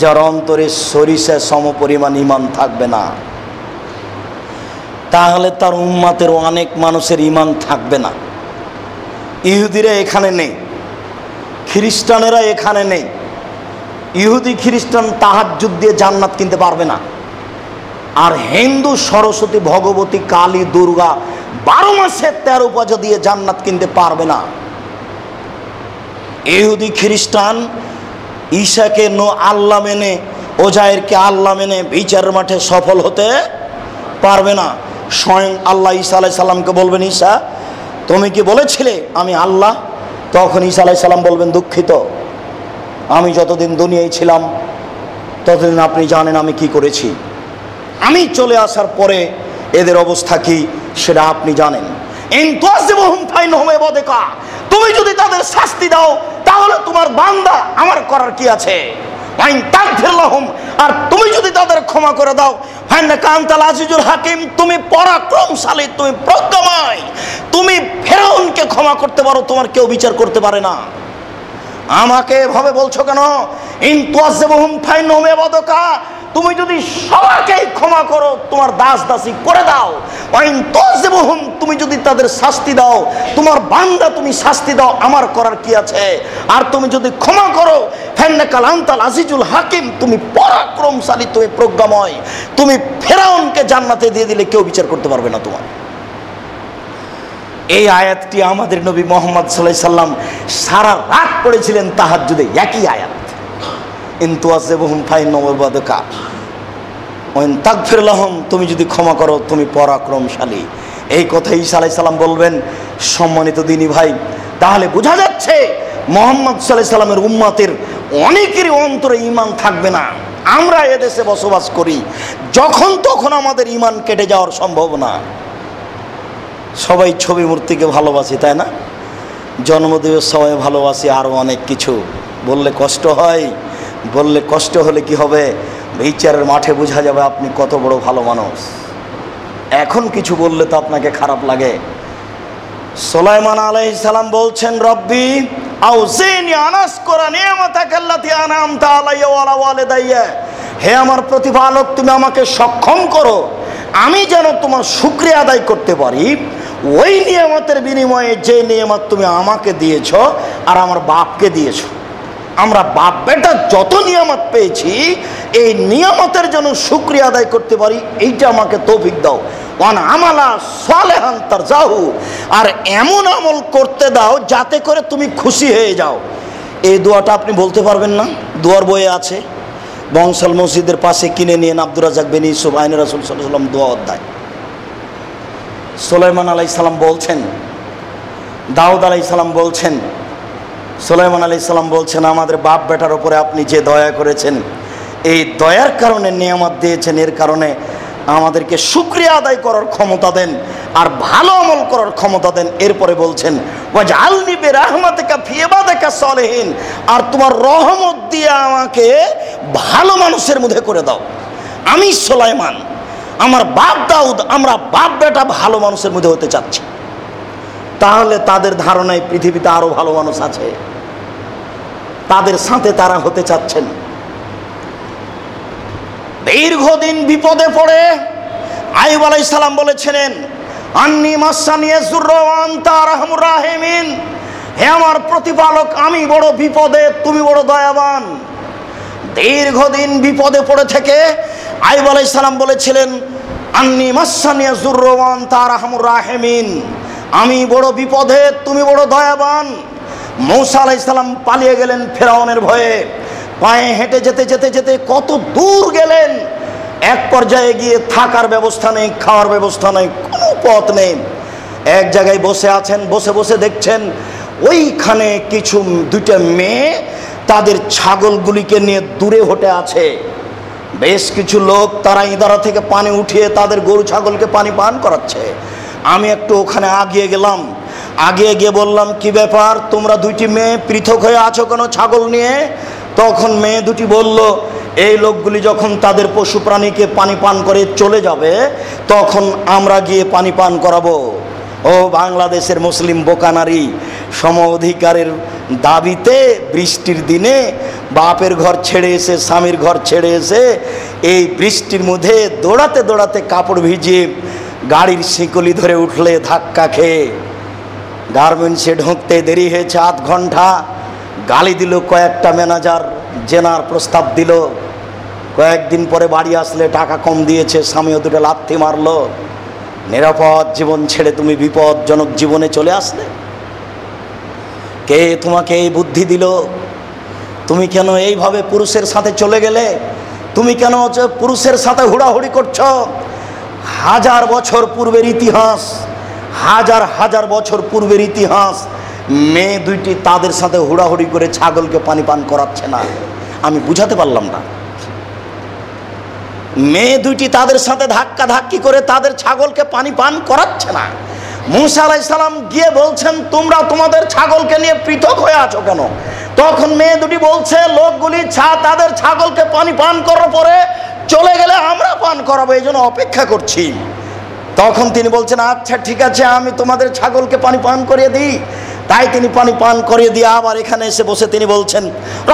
যার অন্তরে সরিষা সমপরিমাণ ঈমান থাকবে না। তাহলে তার উম্মাতের অনেক মানুষের ঈমান থাকবে না। ইহুদিরা এখানে নেই, খ্রিস্টানেরা এখানে নেই। ইহুদি খ্রিস্টান তাহাজ্জুদ দিয়ে জান্নাত কিনতে পারবে না। আর হিন্দু সরস্বতী, ভগবতী, কালী, দুর্গা 12 মাসে 13 পূজা দিয়ে জান্নাত কিনতে পারবে না। ইহুদি খ্রিস্টান ঈসাকে আল্লাহ মেনে, ওজায়েরকে আল্লাহ মেনে বিচারের মাঠে সফল হতে পারবে না। স্বয়ং আল্লাহ ঈসা আলাইহিস সালামকে বলবেন, ঈসা তুমি কি বলেছিলে আমি আল্লাহ? তখন ঈসা আলাইহিস সালাম বলবেন, দুঃখিত, আমি যতদিন দুনিয়ায় ছিলাম ততদিন আপনি জানেন আমি কি করেছি। আমি চলে আসার পরে এদের অবস্থা কি সেটা আপনি জানেন। তুমি যদি তাদের শাস্তি দাও তাহলে তোমার বান্দা, আমার করার কি আছে। আর তুমি যদি তাদের ক্ষমা করে দাও, আনতাল আজিজুল হাকিম, তুমি পরাক্রমশালী, তুমি প্রজ্ঞাময়, তুমি ফেরাউনকে ক্ষমা করতে পারো, তোমার কেউ বিচার করতে পারে না। আমাকে এভাবে বলছো কেন? তুমি যদি সবাইকে ক্ষমা করো, তোমার দাস দাসী করে দাও। তুমি যদি তাদের শাস্তি দাও, তোমার বান্দা তুমি শাস্তি দাও, আমার করার কি আছে। আর তুমি যদি ক্ষমা করো, আনতাল আজিজুল হাকিম, তুমি পরাক্রমশালী, তুমি প্রজ্ঞাময়, তুমি ফেরাউনকে জান্নাতে দিয়ে দিলে কেউ বিচার করতে পারবে না তোমার। এই আয়াতটি আমাদের নবী মুহাম্মদ সাল্লাল্লাহু আলাইহি সাল্লাম সারা রাত পড়েছিলেন তাহাজ্জুদে, একই আয়াত। তুমি যদি ক্ষমা করো তুমি পরাক্রমশালী। এই কথা ঈসা আলাইহিস সালাম বলবেন। সম্মানিত দিনী ভাই, তাহলে বোঝা যাচ্ছে মুহাম্মদ সাল্লাল্লাহু আলাইহি সাল্লামের উম্মতের অনেকেরই অন্তরে ঈমান থাকবে না। আমরা এদেশে বসবাস করি, যখন তখন আমাদের ঈমান কেটে যাওয়ার সম্ভাবনা। সবাই ছবি মূর্তিকে ভালোবাসি, তাই না? জন্মদিবস সবাই ভালোবাসি, আরও অনেক কিছু। বললে কষ্ট হয়, বললে কষ্ট হলে কি হবে? বিচারের মাঠে বোঝা যাবে আপনি কত বড় ভালো মানুষ। এখন কিছু বললে তো আপনাকে খারাপ লাগে। সুলাইমান আলাইহিস সালাম বলছেন, রব্বি আউজিনি আনাশকুরা নি'মাতাকাল্লাতী আন'আমতা আলাইয়া ওয়া আলা ওয়ালিদাইয়া, হে আমার প্রতিপালক, তুমি আমাকে সক্ষম করো আমি যেন তোমার শুকরিয়া আদায় করতে পারি ওই নিয়ামতের বিনিময়ে যে নিয়ামত তুমি আমাকে দিয়েছো আর আমার বাপকে দিয়েছো। আমরা বাপ বেটা যত নিয়ামত পেয়েছি, এই নিয়ামতের জন্য শুকরিয়া আদায় করতে পারি, এইটা আমাকে তৌফিক দাও। ওয়ান আমালা সালেহান তারজাহু, আর এমন আমল করতে দাও যাতে করে তুমি খুশি হয়ে যাও। এই দোয়াটা আপনি বলতে পারবেন না? দোয়ার বইয়ে আছে, বংশাল মসজিদের পাশে কিনে নিয়ে আব্দুর রাজ্জাক বিন ইউসুফ আইন রাসূল সাল্লাল্লাহু আলাইহি ওয়াসাল্লাম দোয়া অধ্যায়। সুলাইমান আলাইহিস সালাম বলছেন, দাউদ আলাইহিস সালাম বলছেন, সুলাইমান আলাইহিস সালাম বলছেন, আমাদের বাপ বেটার উপরে আপনি যে দয়া করেছেন, এই দয়ার কারণে নিয়ামত দিয়েছেন, এর কারণে আমাদেরকে শুকরিয়া আদায় করার ক্ষমতা দেন আর ভালো আমল করার ক্ষমতা দেন। এরপরে বলছেন, ওয়াজআলনি বিরাহমাতিকা ফি ইবাদিকা সালিহিন, আর তোমার রহমত দিয়ে আমাকে ভালো মানুষের মধ্যে করে দাও। আমি সুলাইমান, আমার বাপ দাউদ, আমরা বাপ বেটা ভালো মানুষের মধ্যে হতে চাচ্ছি। তাহলে তাদের ধারণায় পৃথিবীতে আরো ভালো মানুষ আছে, তাদের সাথে তারা হতে চাচ্ছেন। দীর্ঘদিন বিপদে পড়ে আইয়ুব আলাইহিস সালাম বলেছিলেন, আন্নী মাসানি ইয়াজুররু ওয়া আনতা আরহামুর রাহিমিন, হে আমার প্রতিপালক, আমি বড় বিপদে, তুমি বড় দয়াবান। দীর্ঘদিন বিপদে পড়ে থেকে আইয়ুব আলাইহিস সালাম বলেছিলেন, আন্নী মাসানি ইয়াজুররু ওয়া আনতা আরহামুর রাহিমিন, আমি বড় বিপদে, তুমি বড় দয়াবান। মূসা আলাইহিস সালাম পালিয়ে গেলেন ফেরাউনের ভয়ে, পায়ে হেঁটে যেতে যেতে যেতে কত দূর গেলেন, এক পর্যায়ে গিয়ে থাকার ব্যবস্থা নেই, খাওয়ার ব্যবস্থা নেই, কোনো পথ নেই। এক জায়গায় বসে আছেন, বসে বসে দেখছেন ওইখানে কিছু দুইটা মেয়ে তাদের ছাগলগুলিকে নিয়ে দূরে হটে আছে। বেশ কিছু লোক তারা ইদারা থেকে পানি উঠিয়ে তাদের গরু ছাগলকে পানি পান করাচ্ছে। আমি একটু ওখানে আগিয়ে গেলাম, আগিয়ে গিয়ে বললাম, কি ব্যাপার, তোমরা দুইটি মেয়ে পৃথক হয়ে আছো কেন ছাগল নিয়ে? তখন মেয়ে দুটি বলল, এই লোকগুলি যখন তাদের পশু প্রাণীকে পানি পান করে চলে যাবে তখন আমরা গিয়ে পানি পান করাবো। ও বাংলাদেশের মুসলিম বোকানারি, সম অধিকারের দাবিতে বৃষ্টির দিনে বাপের ঘর ছেড়ে এসে, স্বামীর ঘর ছেড়ে এসে এই বৃষ্টির মধ্যে দৌড়াতে দৌড়াতে কাপড় ভিজিয়ে গাড়ির শিকলি ধরে উঠলে ধাক্কা খেয়ে গার্মেন্টসে ঢুকতে দেরি হয়েছে আধ ঘন্টা, গালি দিল কয়েকটা ম্যানেজার, জেনার প্রস্তাব দিল। কয়েকদিন পরে বাড়ি আসলে টাকা কম দিয়েছে, স্বামীও দুটো লাথি মারলো। নিরাপদ জীবন ছেড়ে তুমি বিপজ্জনক জীবনে চলে আসলে। কে তোমাকে এই বুদ্ধি দিল? তুমি কেন এইভাবে পুরুষের সাথে চলে গেলে? তুমি কেন পুরুষের সাথে হুড়াহুড়ি করছো? হাজার বছর পূর্বের ইতিহাস, হাজার হাজার বছর পূর্বের ইতিহাস। মেয়ে দুইটি তাদের সাথে হুড়াহুড়ি করে ছাগলকে পানি পান করাচ্ছে না। আমি বুঝাতে পারলাম না। মেয়ে দুইটি তাদের সাথে ধাক্কা ধাক্কি করে তাদের ছাগলকে পানি পান করাচ্ছে না। মুসা আলাইহিস সালাম গিয়ে বলছেন, তোমরা তোমাদের ছাগলকে নিয়ে পৃথক হয়ে আছো কেন? তখন মেয়ে দুটি বলছে, লোকগুলি তাদের ছাগলকে পানি পান করার পরে চলে গেলে আমরা পান করাবো, এই জন্য অপেক্ষা করছি। তখন তিনি বলছেন, আচ্ছা ঠিক আছে, আমি তোমাদের ছাগলকে পানি পান করিয়ে দিই। তাই তিনি পানি পান করিয়ে দিয়ে আবার এখানে এসে বসে তিনি বলছেন,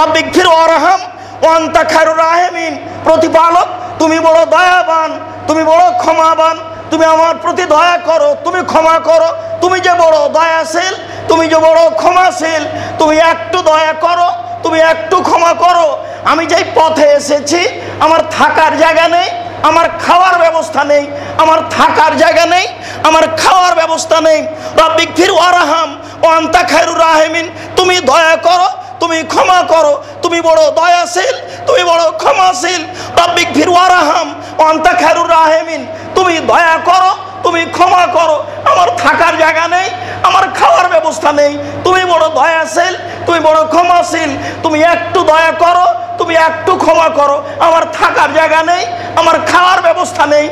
রব্বিগফির ওয়ারহাম ওয়া আনতা খায়রুর রাহিমিন, প্রতিপালক তুমি বড় দয়াবান, তুমি বড় ক্ষমাবান, তুমি আমার প্রতি দয়া করো, তুমি ক্ষমা করো। তুমি যে বড় দয়াশীল, তুমি যে বড় ক্ষমাশীল, তুমি একটু দয়া করো, তুমি একটু ক্ষমা করো। আমি যেই পথে এসেছি, আমার থাকার জায়গা নেই, আমার খাওয়ার ব্যবস্থা নেই, আমার থাকার জায়গা নেই, আমার খাওয়ার ব্যবস্থা নেই। রব্বিগফির ওয়ারহাম ওয়া আনতা খায়রুর রাহিমিন, তুমি দয়া করো, তুমি ক্ষমা করো, তুমি বড় দয়াশীল, তুমি বড় ক্ষমাশীল। রব্বিগফির ওয়ারহাম ওয়া আনতা খায়রুর রাহিমিন, তুমি দয়া করো, তুমি ক্ষমা করো। আমার থাকার জায়গা নেই, আমার খাওয়ার ব্যবস্থা নেই, তুমি বড় দয়াশীল, তুমি বড় ক্ষমাশীল, তুমি একটু দয়া করো, তুমি একটু ক্ষমা করো। আমার থাকার জায়গা নেই, আমার খাওয়ার ব্যবস্থা নেই।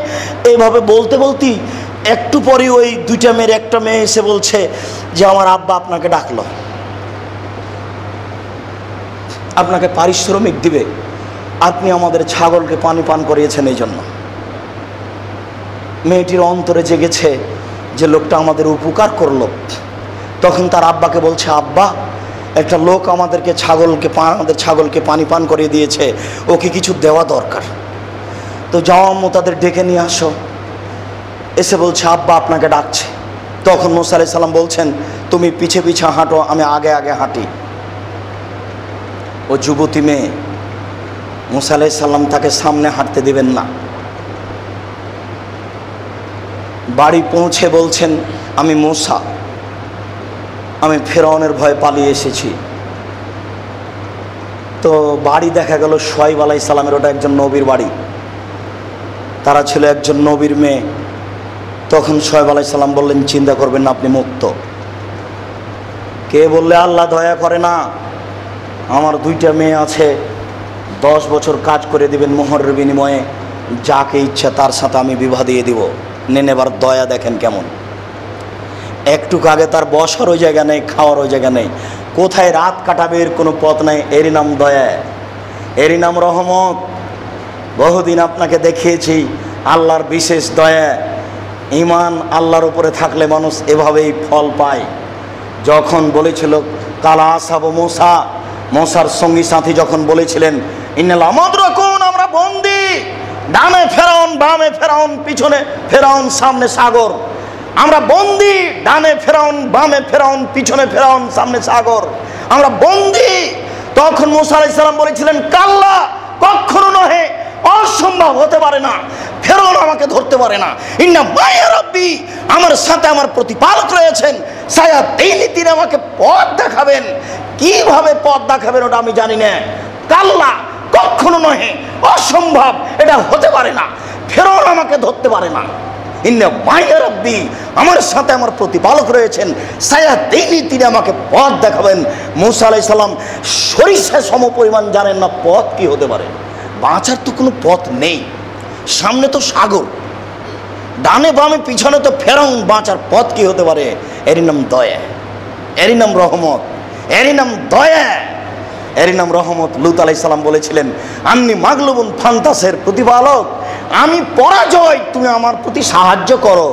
এইভাবে বলতে বলতে একটু পরে ওই দুইটা মেয়ের একটা মেয়ে এসে বলছে যে, আমার আব্বা আপনাকে ডাকলো, আপনাকে পারিশ্রমিক দিবে, আপনি আমাদের ছাগলকে পানি পান করিয়েছেন এই জন্য। মেয়েটির অন্তরে জেগেছে যে লোকটা আমাদের উপকার করলো। তখন তার আব্বাকে বলছে, আব্বা একটা লোক আমাদের ছাগলকে পানি পান করিয়ে দিয়েছে, ওকে কিছু দেওয়া দরকার। তো যাও আম্মু তাদের ডেকে নিয়ে আসো। এসে বলছে, আব্বা আপনাকে ডাকছে। তখন মুসা আলাইহিস সালাম বলছেন, তুমি পিছে পিছে হাঁটো, আমি আগে আগে হাঁটি। ও যুবতী মেয়ে, মুসা আলাইহিস সালাম তাকে সামনে হাঁটতে দিবেন না। বাড়ি পৌঁছে বলছেন, আমি মুসা, আমি ফেরাউনের ভয়ে পালিয়ে এসেছি। তো বাড়ি দেখা গেল শুআয়ব আলাইহিস সালামের, ওটা একজন নবীর বাড়ি, তারা ছিল একজন নবীর মেয়ে। তখন শুআয়ব আলাইহিস সালাম বললেন, চিন্তা করবেন না, আপনি মুক্ত। কে বললে আল্লাহ দয়া করে না? আমার দুইটা মেয়ে আছে, 10 বছর কাজ করে দিবেন মোহরের বিনিময়ে, যাকে ইচ্ছা তার সাথে আমি বিবাহ দিয়ে দিব। নেন এবার দয়া দেখেন কেমন। একটু আগে তার বসার ওই জায়গা নেই, খাওয়ার ওই জায়গা নেই, কোথায় রাত কাটাবে এর কোনো পথ নাই। এরই নাম দয়া, এরই নাম রহমত। বহুদিন আপনাকে দেখিয়েছি আল্লাহর বিশেষ দয়া। ঈমান আল্লাহর উপরে থাকলে মানুষ এভাবেই ফল পায়। যখন বলেছিল কালা আসহাবু মুসা, মুসার সঙ্গী সাথী যখন বলেছিলেন, ইন্নাল আমাদরাকুন, আমরা বন্দী, ডানে ফেরাউন, বামে ফেরাউন, পিছনে ফেরাউন, সামনে সাগর, আমরা বন্দী, ডানে ফেরাউন, বামে ফেরাউন, পিছনে ফেরাউন, সামনে সাগর, আমরা বন্দী। তখন মুসা আলাইহিস সালাম বলেছিলেন, কাল্লা, কখনো নহে, অসম্ভব হতে পারে না, ফেরাউন আমাকে ধরতে পারে না। ইন্না মাইয়া রাব্বি, আমার সাথে আমার প্রতিপালক রয়েছেন, সায়াহদিনি, তিনি আমাকে পথ দেখাবেন। কিভাবে পথ দেখাবেন ওটা আমি জানি না। কাল্লা, কখনো নহে, অসম্ভব, এটা হতে পারে না, ফেরাউন আমাকে ধরতে পারে না। ইন্না মাইয়া রাব্বি, আমার সাথে আমার প্রতিপালক রয়েছেন, সায়াহদিনি, তিনি আমাকে পথ দেখাবেন। মুসা আলাইহিস সালাম সরিষা সম পরিমাণ জানেন না পথ কি হতে পারে। বাঁচার তো কোনো পথ নেই, সামনে তো সাগর, ডানে বামে পিছনে তো ফেরাউন, বাঁচার পথ কি হতে পারে? এরই নাম দয়া, এরই নাম রহমত, এরই নাম দয়া, এরই নাম রহমত। লূত আলাইহিস সালাম বলেছিলেন, আন্নি মাগলুবুন ফান্তাসের, প্রতিপালক আমি পরাজয়, তুমি আমার প্রতি সাহায্য করো,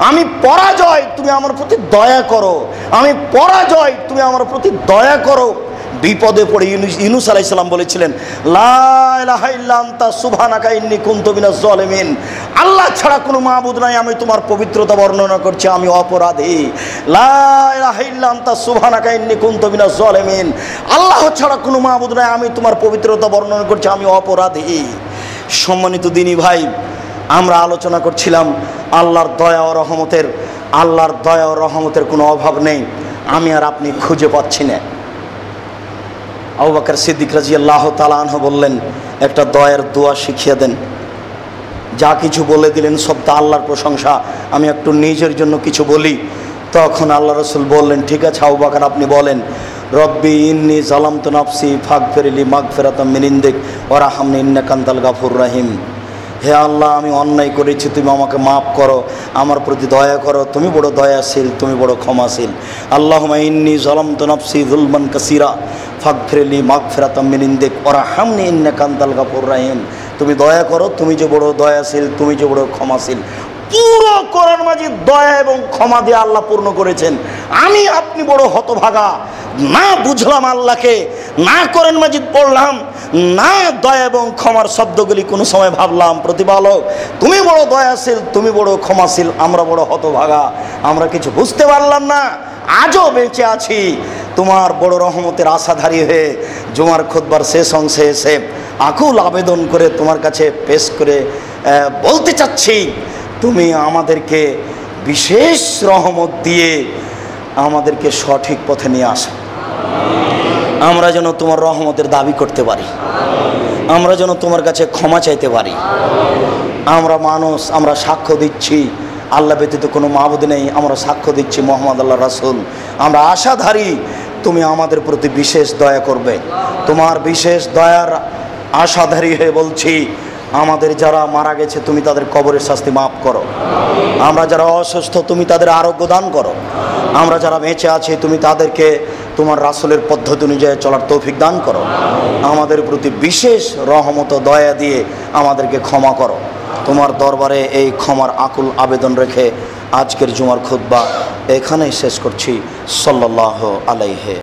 আমি পরাজয়, তুমি আমার প্রতি দয়া করো, আমি পরাজয়, তুমি আমার প্রতি দয়া করো। বিপদে পড়ে ইউনূস আলাইহিস সালাম বলেছিলেন, লা ইলাহা ইল্লা আনতা সুবহানাকা ইন্নী কুনতু মিনাজ জালিমিন। আল্লাহ ছাড়া কোনো মাবুদ নাই, আমি তোমার পবিত্রতা বর্ণনা করছি, আমি অপরাধী। লা ইলাহা ইল্লা আনতা সুবহানাকা ইন্নী কুনতু মিনাজ জালিমিন। আল্লাহ ছাড়া কোনো মাবুদ নাই, আমি তোমার পবিত্রতা বর্ণনা করছি, আমি অপরাধী। সম্মানিত দিনী ভাই, আমরা আলোচনা করছিলাম আল্লাহর দয়া ও রহমতের কোনো অভাব নেই, আমি আর আপনি খুঁজে পাচ্ছি না। আবু বকর সিদ্দিক রাদিয়াল্লাহু তাআলা আনহু বললেন, একটা দয়ার দোয়া শিখিয়ে দেন। যা কিছু বলে দিলেন সব তা আল্লাহর প্রশংসা, আমি একটু নিজের জন্য কিছু বলি। তখন আল্লাহ রাসূল বললেন, ঠিক আছে আবু বকর, আপনি বলেন। রব্বি ইন্নী যালামতু নাফসি ফাগফিরলি মাগফিরাতাম মিন ইনদিক ওয়ারহামনি ইন্নাকা আনতাল গাফুরুর রহিম। হে আল্লাহ, আমি অন্যায় করেছি, তুমি আমাকে মাফ করো, আমার প্রতি দয়া করো, তুমি বড় দয়াশীল, তুমি বড় ক্ষমাশীল। আল্লাহুম্মা ইন্নী যালামতু নাফসি যুলমান কাসীরা ফাগফিরলি মাগফিরাতাম মিন ইনদিক ওয়ারহামনি ইন্নাকা আনতাল গাফুরুর রহিম। তুমি দয়া করো, তুমি যে বড় দয়াশীল, তুমি যে বড় ক্ষমাশীল। পুরো কোরআন মাজিদ দয়া এবং ক্ষমা দিয়ে আল্লাহ পূর্ণ করেছেন। আমি আপনি বড় হতভাগা, না বুঝলাম আল্লাহকে, না কোরআন মাজিদ পড়লাম, না দয়া এবং ক্ষমার শব্দগুলি কোনো সময় ভাবলাম। প্রতিপালক তুমি বড় দয়াশীল, তুমি বড় ক্ষমাশীল, আমরা বড় হতভাগা, আমরা কিছু বুঝতে পারলাম না, আজও বেঁচে আছি। তোমার বড় রহমতের আশাধারী হয়ে জুমার খুতবার শেষ অংশে এসে আকুল আবেদন করে তোমার কাছে পেশ করে বলতে চাচ্ছি, তুমি আমাদেরকে বিশেষ রহমত দিয়ে আমাদেরকে সঠিক পথে নিয়ে আসো। আমরা যেন তোমার রহমতের দাবি করতে পারি, আমরা যেন তোমার কাছে ক্ষমা চাইতে পারি। আমরা মানুষ, আমরা সাক্ষ্য দিচ্ছি আল্লাহ ব্যতীত কোনো মাবুদ নেই, আমরা সাক্ষ্য দিচ্ছি মুহাম্মদ আল্লাহ রাসূল। আমরা আশাধারী তুমি আমাদের প্রতি বিশেষ দয়া করবে। তোমার বিশেষ দয়ার আশাধারী হয়ে বলছি, আমাদের যারা মারা গেছে তুমি তাদের কবরের শাস্তি মাফ করো। আমরা যারা অসুস্থ তুমি তাদের আরোগ্য দান করো। আমরা যারা বেঁচে আছি তুমি তাদেরকে তোমার রাসূলের পদ্ধতি অনুযায়ী চলার তৌফিক দান করো। আমাদের প্রতি বিশেষ রহমত দয়া দিয়ে আমাদেরকে ক্ষমা করো। তোমার দরবারে এই ক্ষমার আকুল আবেদন রেখে আজকের জুমার খুতবা এখানেই শেষ করছি। সাল্লাল্লাহু আলাইহি।